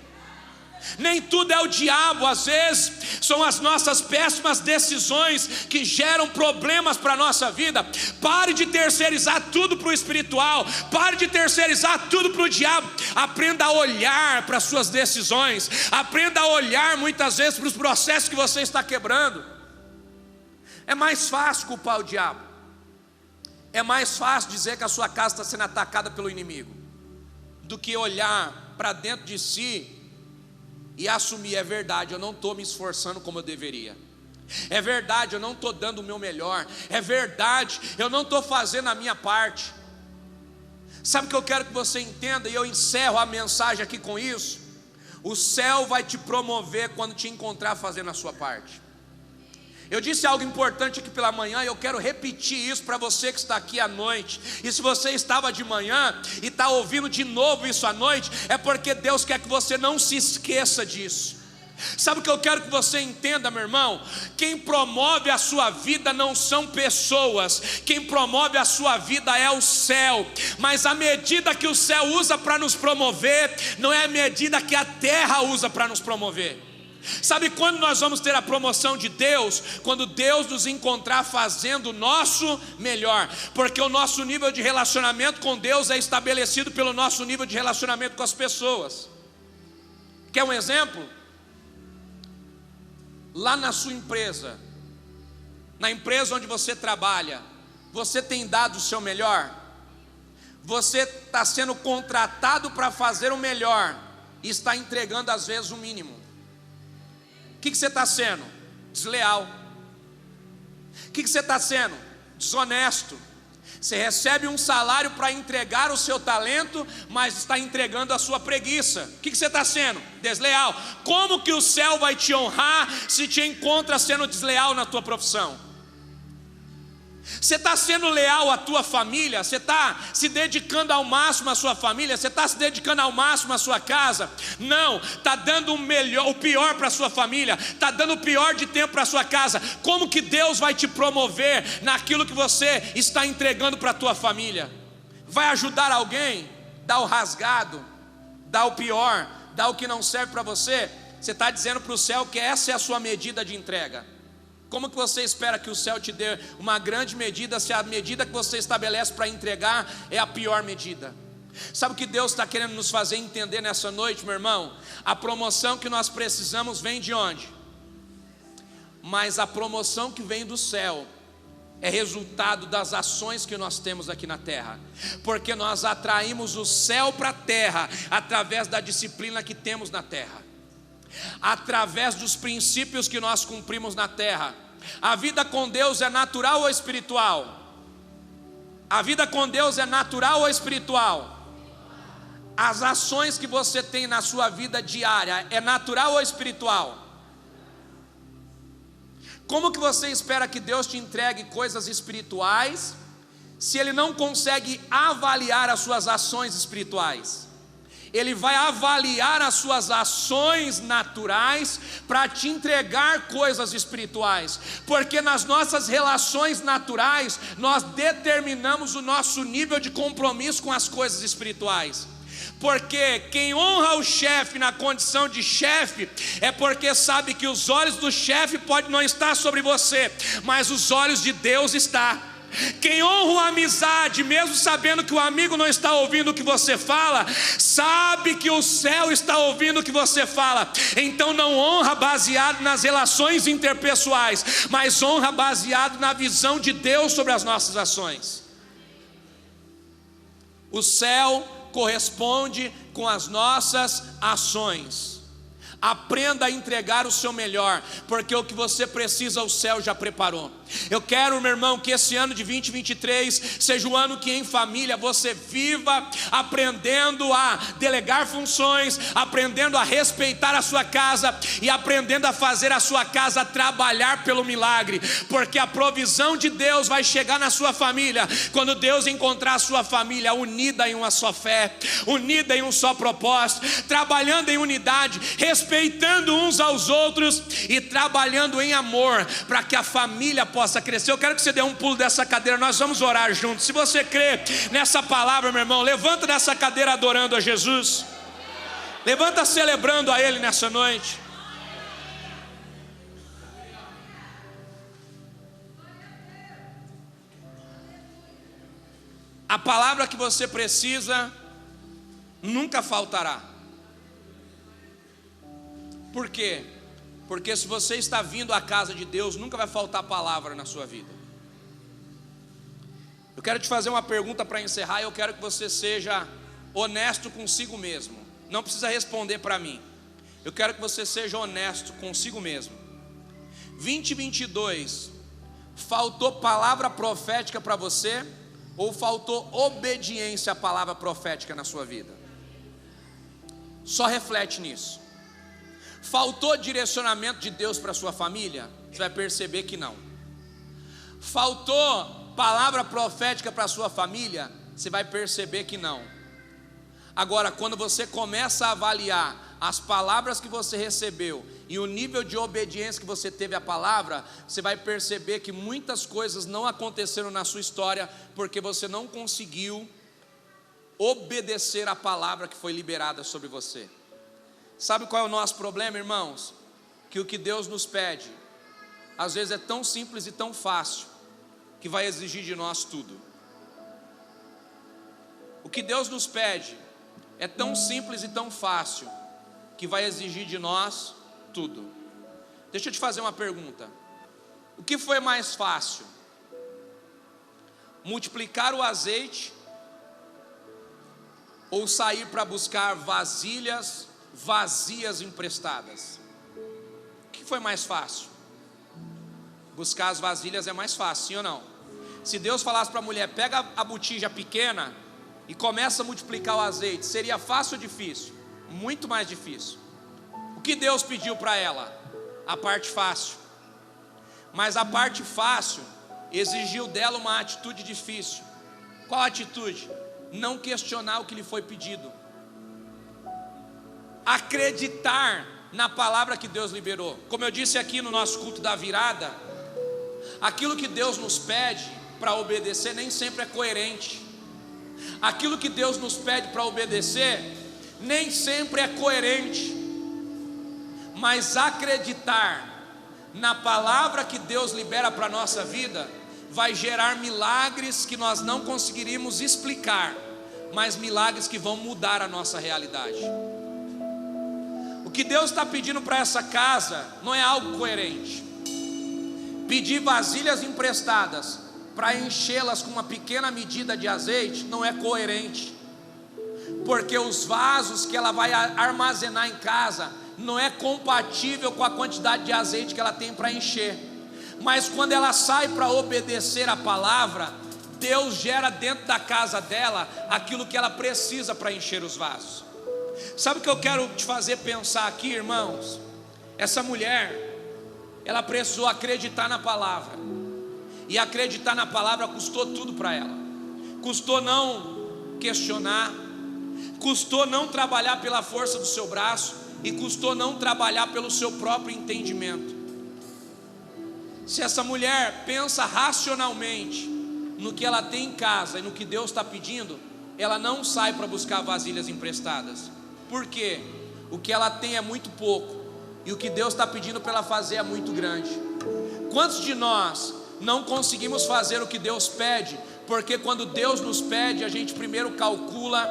Nem tudo é o diabo, às vezes são as nossas péssimas decisões que geram problemas para a nossa vida. Pare de terceirizar tudo para o espiritual, pare de terceirizar tudo para o diabo. Aprenda a olhar para as suas decisões, aprenda a olhar muitas vezes para os processos que você está quebrando. É mais fácil culpar o diabo, é mais fácil dizer que a sua casa está sendo atacada pelo inimigo, do que olhar para dentro de si e assumir: é verdade, eu não estou me esforçando como eu deveria, é verdade, eu não estou dando o meu melhor, é verdade, eu não estou fazendo a minha parte. Sabe o que eu quero que você entenda, e eu encerro a mensagem aqui com isso? O céu vai te promover quando te encontrar fazendo a sua parte. Eu disse algo importante aqui pela manhã, e eu quero repetir isso para você que está aqui à noite. E se você estava de manhã e está ouvindo de novo isso à noite, é porque Deus quer que você não se esqueça disso. Sabe o que eu quero que você entenda, meu irmão? Quem promove a sua vida não são pessoas, quem promove a sua vida é o céu. Mas a medida que o céu usa para nos promover não é a medida que a terra usa para nos promover. Sabe quando nós vamos ter a promoção de Deus? Quando Deus nos encontrar fazendo o nosso melhor. Porque o nosso nível de relacionamento com Deus é estabelecido pelo nosso nível de relacionamento com as pessoas. Quer um exemplo? Lá na sua empresa, na empresa onde você trabalha, você tem dado o seu melhor? Você está sendo contratado para fazer o melhor e está entregando às vezes o mínimo. O que você está sendo? Desleal. O que você está sendo? Desonesto. Você recebe um salário para entregar o seu talento, mas está entregando a sua preguiça. O que você está sendo? Desleal. Como que o céu vai te honrar se te encontra sendo desleal na tua profissão? Você está sendo leal à tua família? Você está se dedicando ao máximo à sua família? Você está se dedicando ao máximo à sua casa? Não, está dando o pior para a sua família, está dando o pior de tempo para a sua casa. Como que Deus vai te promover naquilo que você está entregando para a tua família? Vai ajudar alguém? Dá o rasgado, dá o pior, dá o que não serve para você. Você está dizendo para o céu que essa é a sua medida de entrega. Como que você espera que o céu te dê uma grande medida, se a medida que você estabelece para entregar é a pior medida? Sabe o que Deus está querendo nos fazer entender nessa noite, meu irmão? A promoção que nós precisamos vem de onde? Mas a promoção que vem do céu é resultado das ações que nós temos aqui na terra. Porque nós atraímos o céu para a terra através da disciplina que temos na terra, através dos princípios que nós cumprimos na terra. A vida com Deus é natural ou espiritual? A vida com Deus é natural ou espiritual? As ações que você tem na sua vida diária é natural ou espiritual? Como que você espera que Deus te entregue coisas espirituais se Ele não consegue avaliar as suas ações espirituais? Ele vai avaliar as suas ações naturais para te entregar coisas espirituais. Porque nas nossas relações naturais, nós determinamos o nosso nível de compromisso com as coisas espirituais. Porque quem honra o chefe na condição de chefe é porque sabe que os olhos do chefe podem não estar sobre você, mas os olhos de Deus estão. Quem honra a amizade, mesmo sabendo que o amigo não está ouvindo o que você fala, sabe que o céu está ouvindo o que você fala. Então não honra baseado nas relações interpessoais, mas honra baseado na visão de Deus sobre as nossas ações. O céu corresponde com as nossas ações. Aprenda a entregar o seu melhor, porque o que você precisa o céu já preparou. Eu quero, meu irmão, que esse ano de 2023 seja o ano que em família você viva aprendendo a delegar funções, aprendendo a respeitar a sua casa e aprendendo a fazer a sua casa trabalhar pelo milagre, porque a provisão de Deus vai chegar na sua família quando Deus encontrar a sua família unida em uma só fé, unida em um só propósito, trabalhando em unidade, respeitando uns aos outros e trabalhando em amor, para que a família possa crescer. Eu quero que você dê um pulo dessa cadeira, nós vamos orar juntos. Se você crê nessa palavra, meu irmão, levanta dessa cadeira adorando a Jesus, levanta celebrando a Ele nessa noite. A palavra que você precisa nunca faltará. Por quê? Porque se você está vindo à casa de Deus, nunca vai faltar palavra na sua vida. Eu quero te fazer uma pergunta para encerrar, e eu quero que você seja honesto consigo mesmo. Não precisa responder para mim. Eu quero que você seja honesto consigo mesmo. 2022, faltou palavra profética para você? Ou faltou obediência à palavra profética na sua vida? Só reflete nisso. Faltou direcionamento de Deus para a sua família? Você vai perceber que não. Faltou palavra profética para a sua família? Você vai perceber que não. Agora, quando você começa a avaliar as palavras que você recebeu e o nível de obediência que você teve à palavra, você vai perceber que muitas coisas não aconteceram na sua história, porque você não conseguiu obedecer à palavra que foi liberada sobre você. Sabe qual é o nosso problema, irmãos? Que o que Deus nos pede, às vezes é tão simples e tão fácil, que vai exigir de nós tudo. O que Deus nos pede é tão simples e tão fácil, que vai exigir de nós tudo. Deixa eu te fazer uma pergunta. O que foi mais fácil? Multiplicar o azeite ou sair para buscar vasilhas vazias emprestadas? O que foi mais fácil? Buscar as vasilhas é mais fácil, sim ou não? Se Deus falasse para a mulher, pega a botija pequena e começa a multiplicar o azeite, seria fácil ou difícil? Muito mais difícil. O que Deus pediu para ela? A parte fácil. Mas a parte fácil exigiu dela uma atitude difícil. Qual atitude? Não questionar o que lhe foi pedido. Acreditar na palavra que Deus liberou. Como eu disse aqui no nosso culto da virada, aquilo que Deus nos pede para obedecer nem sempre é coerente. Aquilo que Deus nos pede para obedecer nem sempre é coerente. Mas acreditar na palavra que Deus libera para a nossa vida vai gerar milagres que nós não conseguiríamos explicar, mas milagres que vão mudar a nossa realidade. O que Deus está pedindo para essa casa não é algo coerente. Pedir vasilhas emprestadas para enchê-las com uma pequena medida de azeite não é coerente, porque os vasos que ela vai armazenar em casa não é compatível com a quantidade de azeite que ela tem para encher. Mas quando ela sai para obedecer a palavra, Deus gera dentro da casa dela aquilo que ela precisa para encher os vasos. Sabe o que eu quero te fazer pensar aqui, irmãos? Essa mulher, ela precisou acreditar na palavra, e acreditar na palavra custou tudo para ela. Custou não questionar, custou não trabalhar pela força do seu braço, e custou não trabalhar pelo seu próprio entendimento. Se essa mulher pensa racionalmente no que ela tem em casa e no que Deus está pedindo, ela não sai para buscar vasilhas emprestadas. Por quê? O que ela tem é muito pouco, e o que Deus está pedindo para ela fazer é muito grande. Quantos de nós não conseguimos fazer o que Deus pede, porque quando Deus nos pede, a gente primeiro calcula,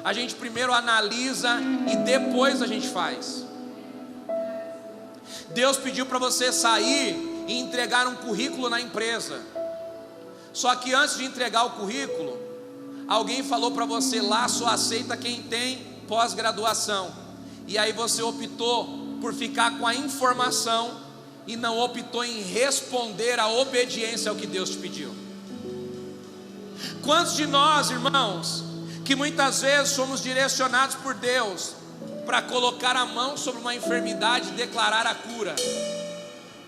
a gente primeiro analisa e depois a gente faz. Deus pediu para você sair e entregar um currículo na empresa. Só que antes de entregar o currículo, alguém falou para você, lá só aceita quem tem pós-graduação. E aí você optou por ficar com a informação e não optou em responder a obediência ao que Deus te pediu. Quantos de nós, irmãos, que muitas vezes somos direcionados por Deus para colocar a mão sobre uma enfermidade e declarar a cura,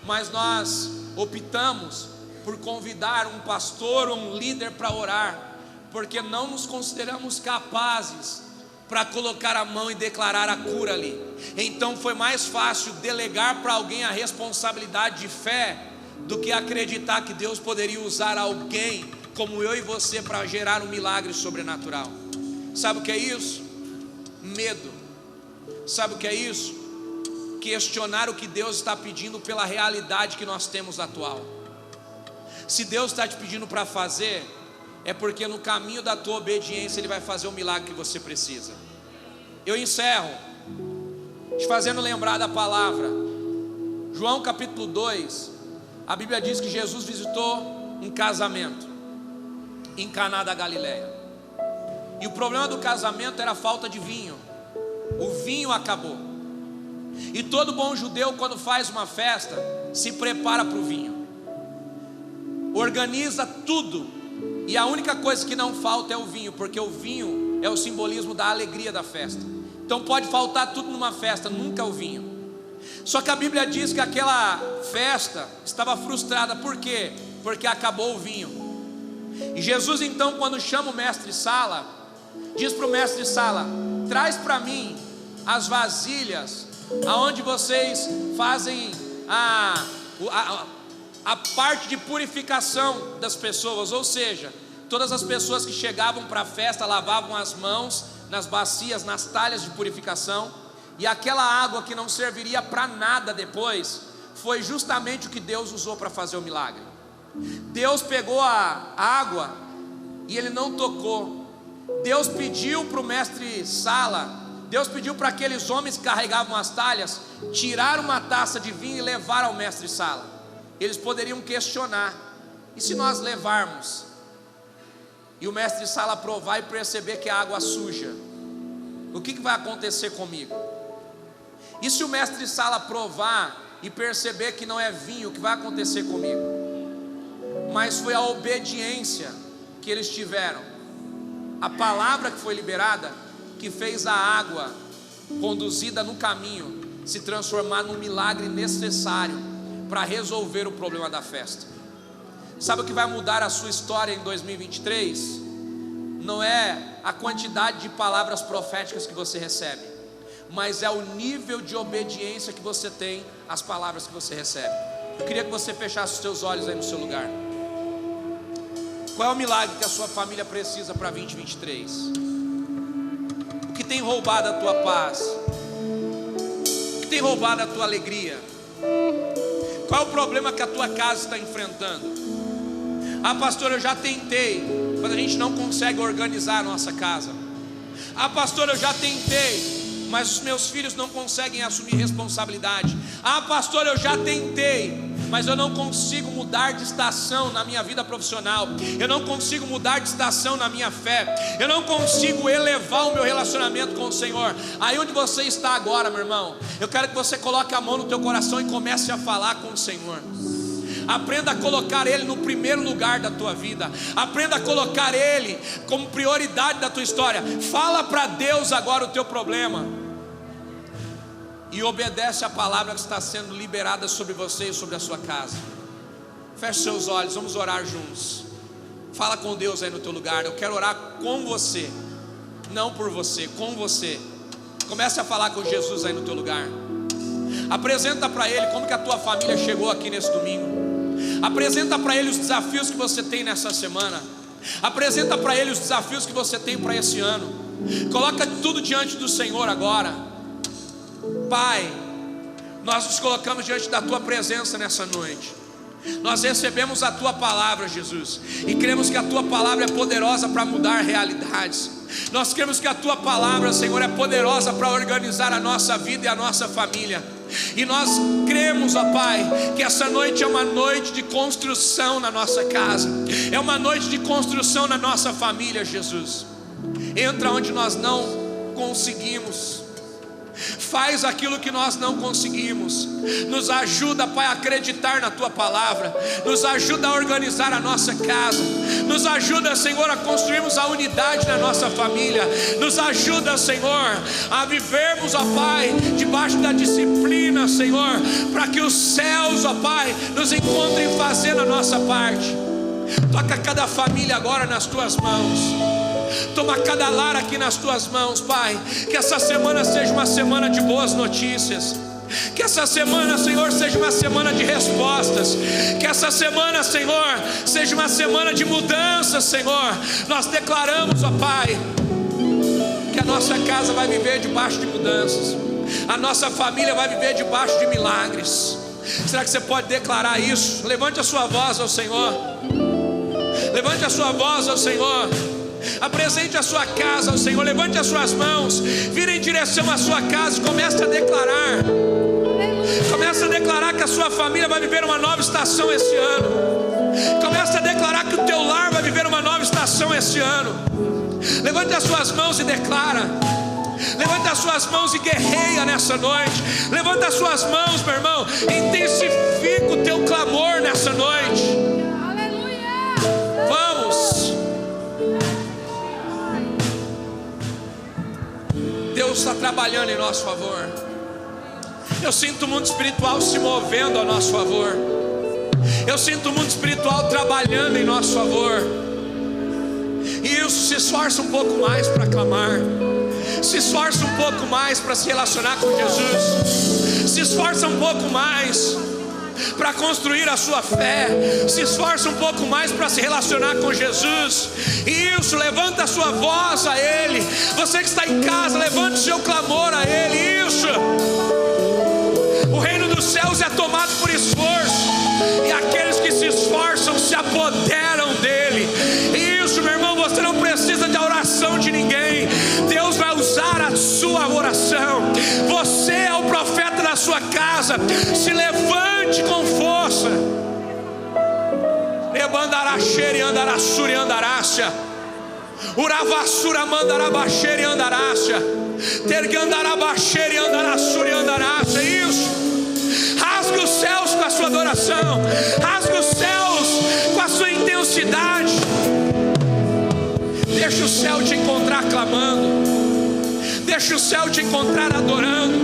mas nós optamos por convidar um pastor ou um líder para orar, porque não nos consideramos capazes para colocar a mão e declarar a cura ali. Então foi mais fácil delegar para alguém a responsabilidade de fé do que acreditar que Deus poderia usar alguém como eu e você para gerar um milagre sobrenatural. Sabe o que é isso? Medo. Sabe o que é isso? Questionar o que Deus está pedindo pela realidade que nós temos atual. Se Deus está te pedindo para fazer, é porque no caminho da tua obediência Ele vai fazer o milagre que você precisa. Eu encerro te fazendo lembrar da palavra. João capítulo 2, a Bíblia diz que Jesus visitou um casamento em Caná da Galileia. E o problema do casamento era a falta de vinho. O vinho acabou. E todo bom judeu, quando faz uma festa, se prepara para o vinho, organiza tudo, e a única coisa que não falta é o vinho, porque o vinho é o simbolismo da alegria da festa. Então pode faltar tudo numa festa, nunca o vinho. Só que a Bíblia diz que aquela festa estava frustrada. Por quê? Porque acabou o vinho. E Jesus então, quando chama o mestre Sala, diz para o mestre Sala: traz para mim as vasilhas aonde vocês fazem a parte de purificação das pessoas. Ou seja, todas as pessoas que chegavam para a festa lavavam as mãos nas bacias, nas talhas de purificação, e aquela água que não serviria para nada depois, foi justamente o que Deus usou para fazer o milagre. Deus pegou a água e Ele não tocou. Deus pediu para o mestre Sala, Deus pediu para aqueles homens que carregavam as talhas tirar uma taça de vinho e levar ao mestre Sala. Eles poderiam questionar: e se nós levarmos e o mestre Sala provar e perceber que a água suja, o que vai acontecer comigo? E se o mestre Sala provar e perceber que não é vinho, o que vai acontecer comigo? Mas foi a obediência que eles tiveram, a palavra que foi liberada, que fez a água conduzida no caminho se transformar num milagre necessário para resolver o problema da festa. Sabe o que vai mudar a sua história em 2023? Não é a quantidade de palavras proféticas que você recebe, mas é o nível de obediência que você tem às palavras que você recebe. Eu queria que você fechasse os seus olhos aí no seu lugar. Qual é o milagre que a sua família precisa para 2023? O que tem roubado a tua paz? O que tem roubado a tua alegria? Qual é o problema que a tua casa está enfrentando? Ah, pastor, eu já tentei, mas a gente não consegue organizar a nossa casa. Ah, pastor, eu já tentei, mas os meus filhos não conseguem assumir responsabilidade. Ah, pastor, eu já tentei, mas eu não consigo mudar de estação na minha vida profissional. Eu não consigo mudar de estação na minha fé. Eu não consigo elevar o meu relacionamento com o Senhor. Aí onde você está agora, meu irmão, eu quero que você coloque a mão no teu coração e comece a falar com o Senhor. Aprenda a colocar Ele no primeiro lugar da tua vida. Aprenda a colocar Ele como prioridade da tua história. Fala para Deus agora o teu problema e obedece a palavra que está sendo liberada sobre você e sobre a sua casa. Feche seus olhos, vamos orar juntos. Fala com Deus aí no teu lugar. Eu quero orar com você, não por você, com você. Comece a falar com Jesus aí no teu lugar. Apresenta para Ele como que a tua família chegou aqui nesse domingo. Apresenta para Ele os desafios que você tem nessa semana. Apresenta para Ele os desafios que você tem para esse ano. Coloca tudo diante do Senhor agora. Pai, nós nos colocamos diante da Tua presença nessa noite. Nós recebemos a Tua palavra, Jesus, e cremos que a Tua palavra é poderosa para mudar realidades. Nós cremos que a Tua palavra, Senhor, é poderosa para organizar a nossa vida e a nossa família. E nós cremos, ó Pai, que essa noite é uma noite de construção na nossa casa. É uma noite de construção na nossa família, Jesus. Entra onde nós não conseguimos. Faz aquilo que nós não conseguimos. Nos ajuda, Pai, a acreditar na Tua palavra. Nos ajuda a organizar a nossa casa. Nos ajuda, Senhor, a construirmos a unidade na nossa família. Nos ajuda, Senhor, a vivermos, ó Pai, debaixo da disciplina, Senhor, para que os céus, ó Pai, nos encontrem fazendo a nossa parte. Toca cada família agora nas Tuas mãos. Toma cada lar aqui nas tuas mãos, Pai. Que essa semana seja uma semana de boas notícias. Que essa semana, Senhor, seja uma semana de respostas. Que essa semana, Senhor, seja uma semana de mudanças, Senhor. Nós declaramos, ó Pai, que a nossa casa vai viver debaixo de mudanças. A nossa família vai viver debaixo de milagres. Será que você pode declarar isso? Levante a sua voz ao Senhor. Levante a sua voz ao Senhor. Apresente a sua casa ao Senhor. Levante as suas mãos. Vire em direção à sua casa e comece a declarar. Comece a declarar que a sua família vai viver uma nova estação esse ano. Comece a declarar que o teu lar vai viver uma nova estação esse ano. Levante as suas mãos e declara. Levante as suas mãos e guerreia nessa noite. Levante as suas mãos, meu irmão. Intensifica o teu clamor nessa noite. Vamos. Deus está trabalhando em nosso favor. Eu sinto o mundo espiritual se movendo a nosso favor. Eu sinto o mundo espiritual trabalhando em nosso favor. E isso, se esforça um pouco mais para clamar. Se esforça um pouco mais para se relacionar com Jesus. Se esforça um pouco mais para construir a sua fé. Se esforça um pouco mais para se relacionar com Jesus. Isso, levanta a sua voz a Ele. Você que está em casa, levante o seu clamor a Ele. Isso. O reino dos céus é tomado por esforço, e aqueles que se esforçam se apoderam dele. Isso, meu irmão, você não precisa da oração de ninguém. Deus vai usar a sua oração. Você é o profeta da sua casa. Se levante com força. Ebandaracheri andarassuri andarácia. Uravassura mandarabaxeri andarácia. Tergandarabaxeri andarassuri andarácia. Isso. Rasgue os céus com a sua adoração. Rasgue os céus com a sua intensidade. Deixa o céu te encontrar clamando. Deixa o céu te encontrar adorando.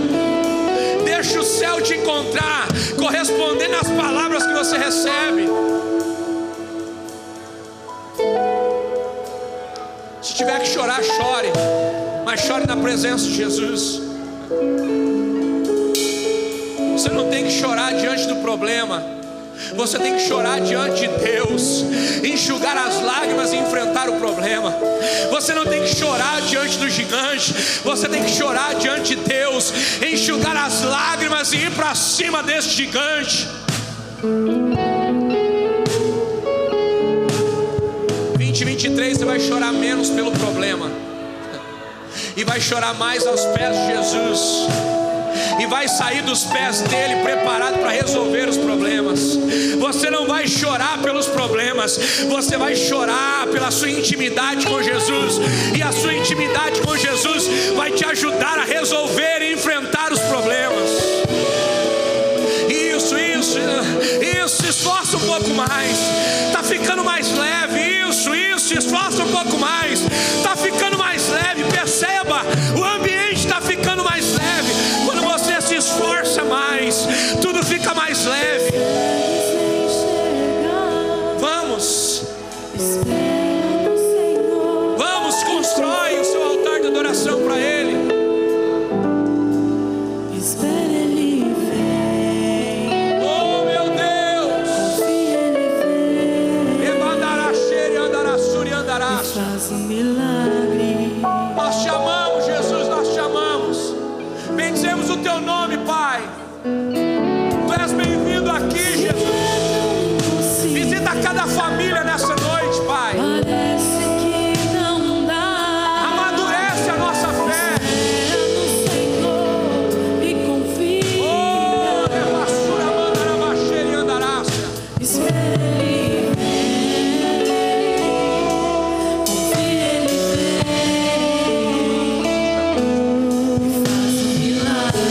Deixa o céu te encontrar correspondendo às palavras que você recebe. Se tiver que chorar, chore. Mas chore na presença de Jesus. Você não tem que chorar diante do problema. Você tem que chorar diante de Deus. Enxugar as lágrimas e enfrentar o problema. Você não tem que chorar diante do gigante. Você tem que chorar diante de Deus. Enxugar as lágrimas e ir para cima desse gigante. 2023 você vai chorar menos pelo problema. E vai chorar mais aos pés de Jesus. E vai sair dos pés dele preparado para resolver os problemas. Você não vai chorar pelos problemas. Você vai chorar pela sua intimidade com Jesus. E a sua intimidade com Jesus vai te ajudar a resolver e enfrentar os problemas. Isso. Esforça um pouco mais. Está ficando mais leve. Isso. Esforça um pouco mais. Está ficando mais leve. Perceba, o ambiente está ficando mais leve. Quando você se esforça mais, tudo fica mais leve. Vamos, constrói o seu altar de adoração para Ele. Oh meu Deus, faz um milagre. Nós te amamos, Jesus, nós te amamos. Bendizemos o teu nome, Pai. Tu és bem-vindo aqui, Jesus. Visita cada família nessa noite, Pai. Parece que não dá. Amadurece a nossa fé. Senhor, e confia. Oh, revassura, mandarabaxeira e andarácia. Espera Ele vem. Confia Ele vem. Faz um milagre.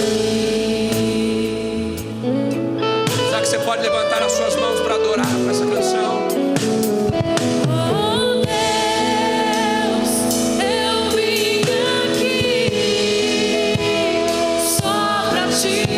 Será que você pode levantar as suas mãos para adorar com essa canção? Ti.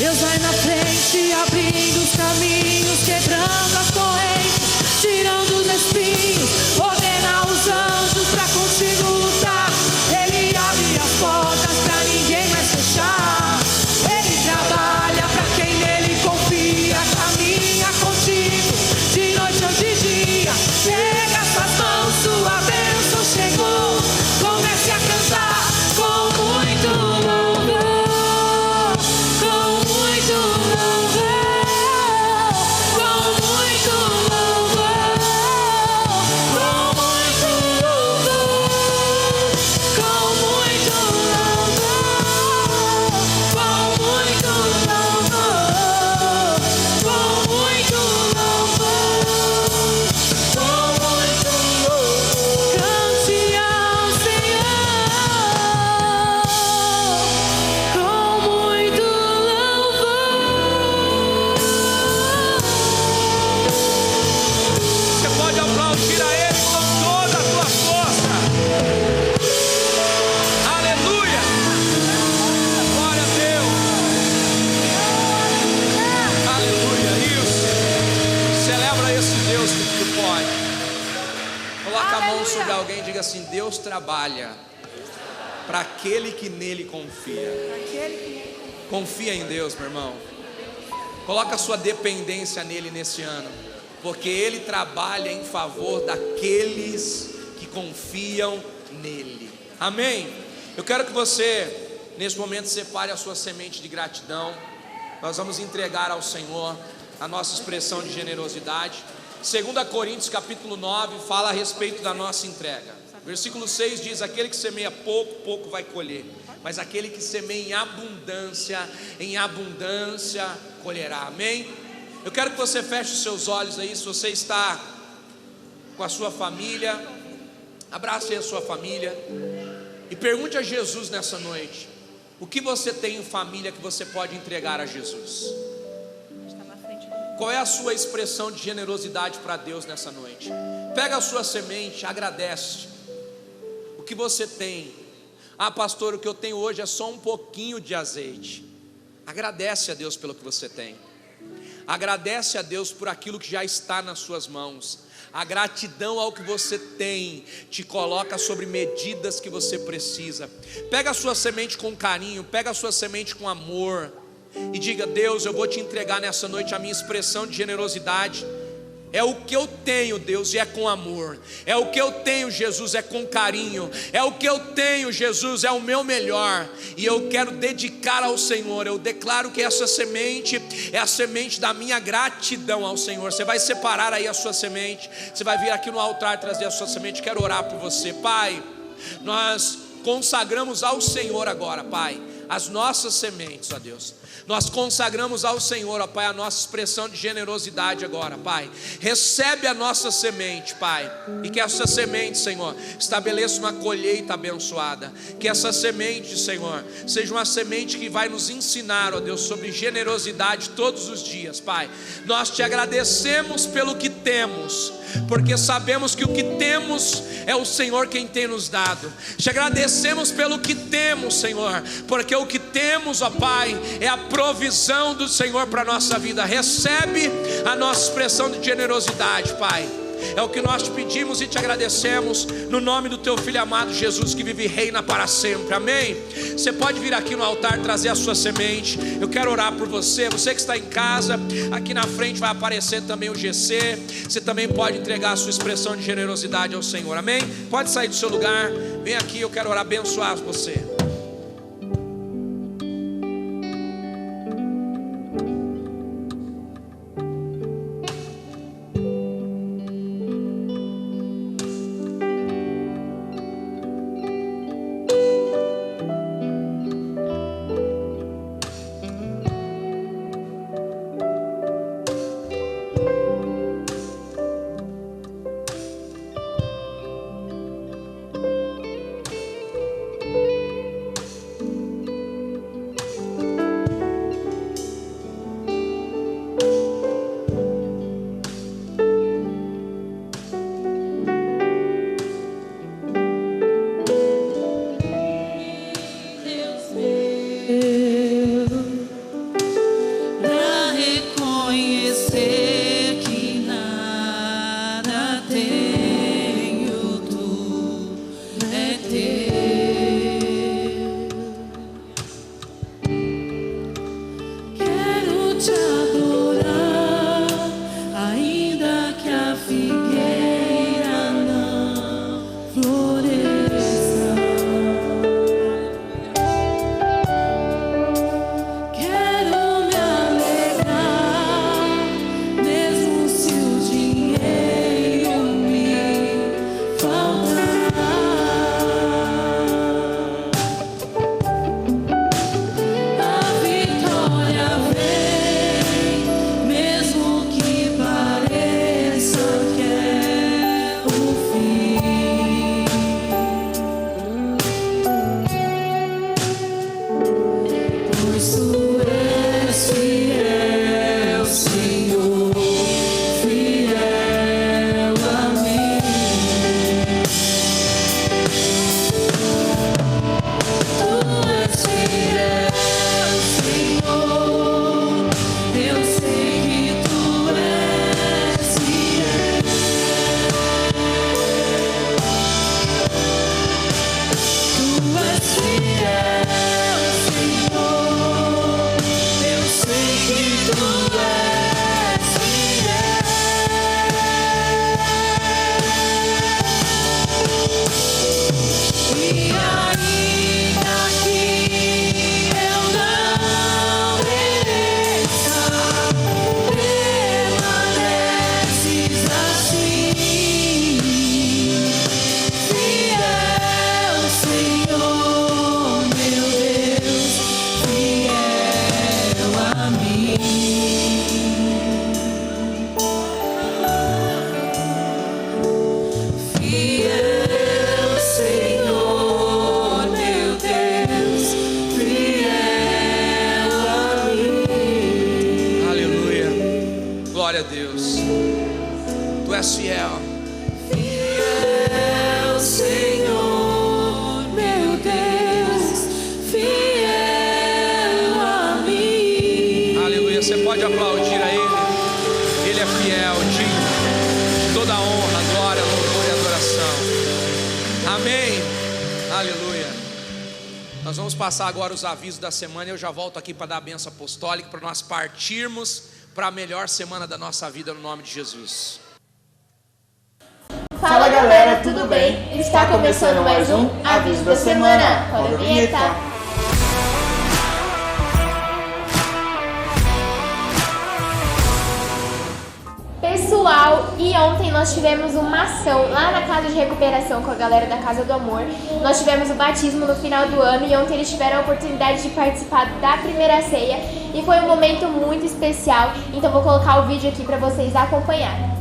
Deus vai na frente, abrindo os caminhos, quebrando as correntes, tirando os espinhos, ordena os anjos pra contigo lutar. Ele abre as portas pra ninguém mais fechar. Ele trabalha pra quem nele confia, caminha contigo de noite ou de dia. Pega suas mãos, sua bênção chegou. Comece a cantar com muito louvor, com muito louvor, com muito louvor, com muito louvor, com muito louvor, com muito louvor, com muito louvor, com muito louvor. Cante ao Senhor com muito louvor. Você pode aplaudir a Ele com toda a tua força. Aleluia! Glória a Deus! Aleluia! Isso! Celebra esse Deus que tudo pode. Coloca a mão sobre alguém e diga assim: Deus trabalha para aquele que nele confia. Confia em Deus, meu irmão. Coloca a sua dependência nele nesse ano, porque Ele trabalha em favor daqueles que confiam nele. Amém? Eu quero que você, nesse momento, separe a sua semente de gratidão. Nós vamos entregar ao Senhor a nossa expressão de generosidade. 2 Coríntios capítulo 9 fala a respeito da nossa entrega. Versículo 6 diz: aquele que semeia pouco, pouco vai colher, mas aquele que semeia em abundância colherá. Amém? Eu quero que você feche os seus olhos aí. Se você está com a sua família, abrace aí a sua família e pergunte a Jesus nessa noite: o que você tem em família que você pode entregar a Jesus? Qual é a sua expressão de generosidade para Deus nessa noite? Pega a sua semente, agradece o que você tem. Ah, pastor, o que eu tenho hoje é só um pouquinho de azeite. Agradece a Deus pelo que você tem. Agradece a Deus por aquilo que já está nas suas mãos. A gratidão ao que você tem te coloca sobre medidas que você precisa. Pega a sua semente com carinho, pega a sua semente com amor e diga: Deus, eu vou te entregar nessa noite a minha expressão de generosidade. É o que eu tenho, Deus, e é com amor. É o que eu tenho, Jesus, é com carinho. É o que eu tenho, Jesus, é o meu melhor. E eu quero dedicar ao Senhor. Eu declaro que essa semente é a semente da minha gratidão ao Senhor. Você vai separar aí a sua semente. Você vai vir aqui no altar trazer a sua semente. Quero orar por você. Pai, nós consagramos ao Senhor agora, Pai, as nossas sementes, ó Deus. Nós consagramos ao Senhor, ó Pai, a nossa expressão de generosidade agora, Pai. Recebe a nossa semente, Pai, e que essa semente, Senhor, estabeleça uma colheita abençoada. Que essa semente, Senhor, seja uma semente que vai nos ensinar, ó Deus, sobre generosidade todos os dias, Pai. Nós te agradecemos pelo que temos, porque sabemos que o que temos é o Senhor quem tem nos dado. Te agradecemos pelo que temos, Senhor, porque o que temos, ó Pai, é a provisão do Senhor para a nossa vida. Recebe a nossa expressão de generosidade, Pai. É o que nós te pedimos e te agradecemos, no nome do teu Filho amado Jesus, que vive e reina para sempre. Amém? Você pode vir aqui no altar trazer a sua semente. Eu quero orar por você. Você que está em casa, aqui na frente vai aparecer também o GC. Você também pode entregar a sua expressão de generosidade ao Senhor. Amém? Pode sair do seu lugar. Vem aqui, eu quero orar, abençoar você. te adorar, ainda que a figueira não floresça. Quero me alegrar, mesmo se o dinheiro me faltar. A vitória vem, mesmo que pareça que é o fim. Pois tu és fiel, Senhor, fiel a mim. Tu és fiel, Senhor, eu sei que tu és fiel. Tu és fiel, Senhor, eu sei que tu és fiel. E ainda que eu não mereça, permaneces assim. Fiel, Senhor, meu Deus, fiel a mim. Fiel, Senhor, meu Deus, fiel a mim. Aleluia. Glória a Deus. Tu és fiel. Fiel, Senhor, meu Deus, fiel a mim. Aleluia. Você pode aplaudir a Ele. Ele é fiel, digno de toda a honra, glória, louvor e adoração. Amém. Aleluia. Nós vamos passar agora os avisos da semana. Eu já volto aqui para dar a bênção apostólica, para nós partirmos para a melhor semana da nossa vida, no nome de Jesus. Fala galera, tudo bem? Está começando mais um Aviso da Semana. Roda a vinheta. Pessoal, e ontem nós tivemos uma ação lá na Casa de Recuperação com a galera da Casa do Amor. Nós tivemos o batismo no final do ano e ontem eles tiveram a oportunidade de participar da primeira ceia e foi um momento muito especial, então vou colocar o vídeo aqui para vocês acompanharem.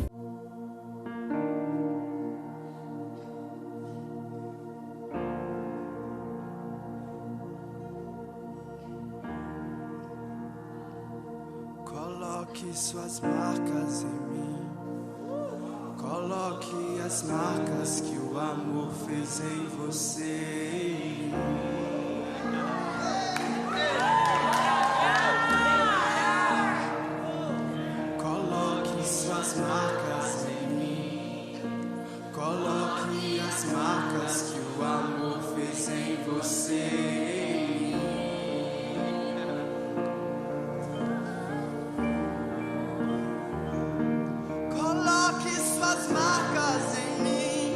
Coloque suas marcas em mim. Coloque as marcas que o amor fez em você. Coloque suas marcas em mim. Coloque as marcas que o amor fez em você. Coloque suas marcas em mim.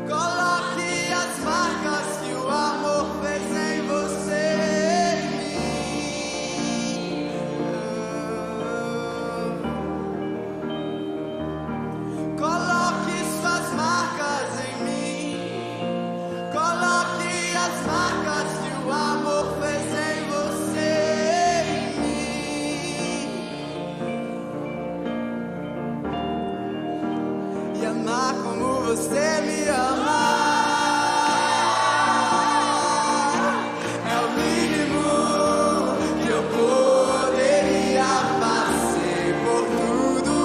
Coloque as marcas que o amor fez em você. Coloque suas marcas em mim. Coloque as marcas que o amor fez em você. E amar como você me ama é o mínimo que eu poderia fazer por tudo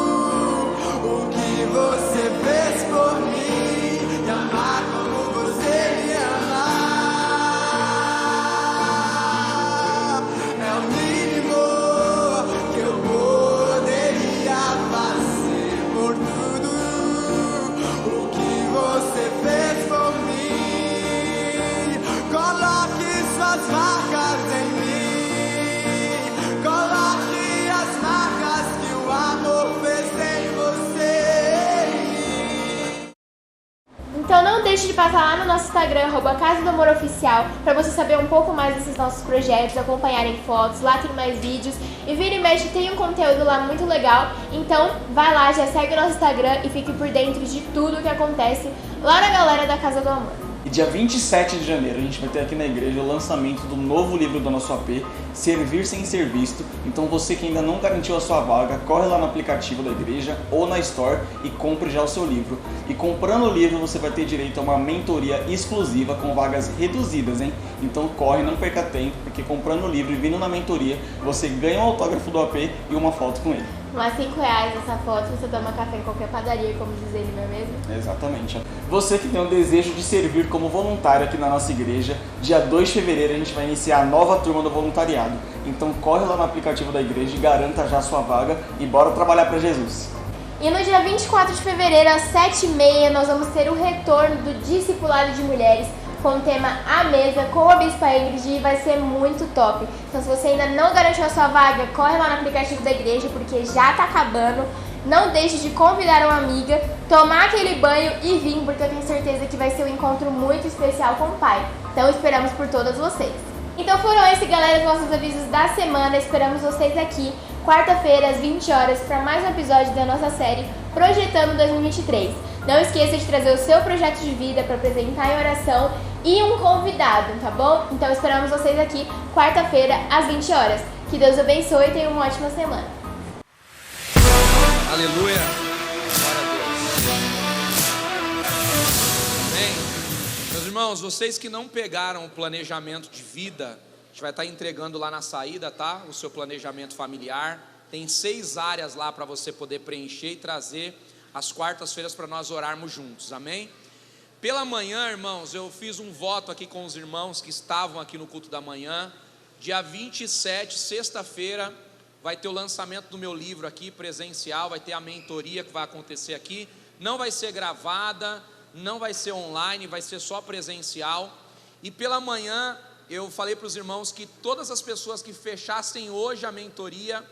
o que você fez por mim. E amar como você me ama é o mínimo que eu poderia fazer por tudo o que você fez. passa lá no nosso Instagram, @Casa do Amor Oficial, para você saber um pouco mais desses nossos projetos, acompanharem fotos, lá tem mais vídeos, e vira e mexe tem um conteúdo lá muito legal, então vai lá, já segue o nosso Instagram e fique por dentro de tudo que acontece lá na galera da Casa do Amor. E dia 27 de janeiro a gente vai ter aqui na igreja o lançamento do novo livro do nosso AP, Servir Sem Ser Visto. Então você que ainda não garantiu a sua vaga, corre lá no aplicativo da igreja ou na Store e compre já o seu livro. E comprando o livro você vai ter direito a uma mentoria exclusiva com vagas reduzidas, hein? Então corre, não perca tempo, porque comprando o livro e vindo na mentoria, você ganha um autógrafo do AP e uma foto com ele. Mas R$5 essa foto, você toma café em qualquer padaria, como diz ele, não é mesmo? Exatamente. Você que tem o desejo de servir como voluntário aqui na nossa igreja, dia 2 de fevereiro a gente vai iniciar a nova turma do voluntariado. Então corre lá no aplicativo da igreja e garanta já a sua vaga e bora trabalhar para Jesus. E no dia 24 de fevereiro, às 7h30, nós vamos ter o retorno do Discipulado de Mulheres, com o tema A Mesa, com a Bispa Ingrid, e vai ser muito top. Então se você ainda não garantiu a sua vaga, corre lá no aplicativo da igreja, porque já tá acabando. Não deixe de convidar uma amiga, tomar aquele banho e vir, porque eu tenho certeza que vai ser um encontro muito especial com o Pai. Então esperamos por todas vocês. Então foram esses, galera, os nossos avisos da semana. Esperamos vocês aqui, quarta-feira, às 20 horas, para mais um episódio da nossa série Projetando 2023. Não esqueça de trazer o seu projeto de vida para apresentar em oração e um convidado, tá bom? Então esperamos vocês aqui, quarta-feira, às 20 horas. Que Deus abençoe e tenha uma ótima semana. Aleluia. Glória a Deus. Amém. Meus irmãos, vocês que não pegaram o planejamento de vida, a gente vai estar entregando lá na saída, tá? O seu planejamento familiar. Tem 6 áreas lá para você poder preencher e trazer às quartas-feiras para nós orarmos juntos. Amém? Pela manhã, irmãos, eu fiz um voto aqui com os irmãos que estavam aqui no culto da manhã. Dia 27, sexta-feira, vai ter o lançamento do meu livro aqui, presencial, vai ter a mentoria que vai acontecer aqui. Não vai ser gravada, não vai ser online, vai ser só presencial. E pela manhã, eu falei para os irmãos que todas as pessoas que fechassem hoje a mentoria,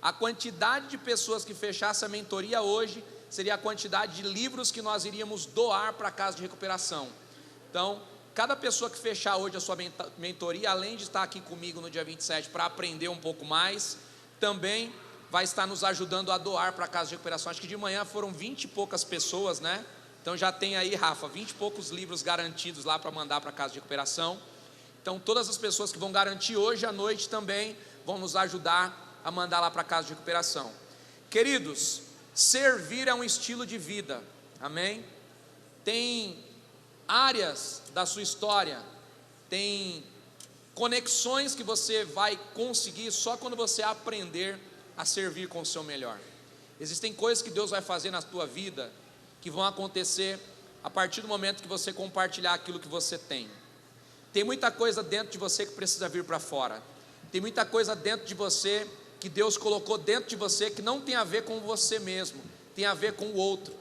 a quantidade de pessoas que fechassem a mentoria hoje, seria a quantidade de livros que nós iríamos doar para a casa de recuperação. Então, cada pessoa que fechar hoje a sua mentoria, além de estar aqui comigo no dia 27 para aprender um pouco mais, também vai estar nos ajudando a doar para a casa de recuperação. Acho que de manhã foram 20 e poucas pessoas, né? Então já tem aí, Rafa, 20 e poucos livros garantidos lá para mandar para a casa de recuperação. Então todas as pessoas que vão garantir hoje à noite também vão nos ajudar a mandar lá para a casa de recuperação. Queridos, servir é um estilo de vida, amém? Tem áreas da sua história, tem conexões que você vai conseguir só quando você aprender a servir com o seu melhor. Existem coisas que Deus vai fazer na tua vida que vão acontecer a partir do momento que você compartilhar aquilo que você tem. Tem muita coisa dentro de você que precisa vir para fora. Tem muita coisa dentro de você que Deus colocou dentro de você que não tem a ver com você mesmo, tem a ver com o outro.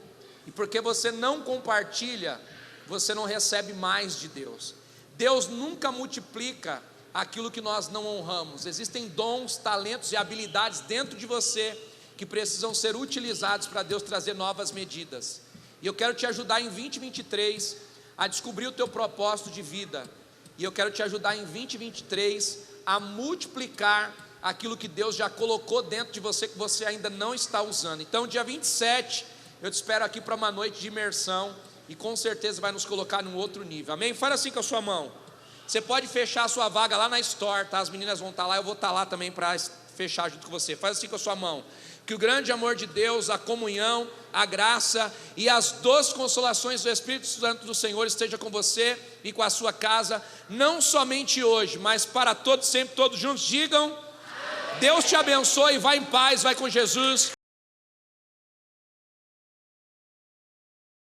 E porque você não compartilha, você não recebe mais de Deus. Deus nunca multiplica aquilo que nós não honramos. Existem dons, talentos e habilidades dentro de você que precisam ser utilizados para Deus trazer novas medidas. E eu quero te ajudar em 2023 a descobrir o teu propósito de vida. E eu quero te ajudar em 2023 a multiplicar aquilo que Deus já colocou dentro de você que você ainda não está usando. Então dia 27 eu te espero aqui para uma noite de imersão e com certeza vai nos colocar num outro nível, amém? Fala assim com a sua mão. Você pode fechar a sua vaga lá na Store, tá? As meninas vão estar lá, eu vou estar lá também para fechar junto com você. Faz assim com a sua mão. Que o grande amor de Deus, a comunhão, a graça e as doces consolações do Espírito Santo do Senhor esteja com você e com a sua casa, não somente hoje, mas para todos, sempre, todos juntos, digam: Deus te abençoe, vai em paz, vai com Jesus.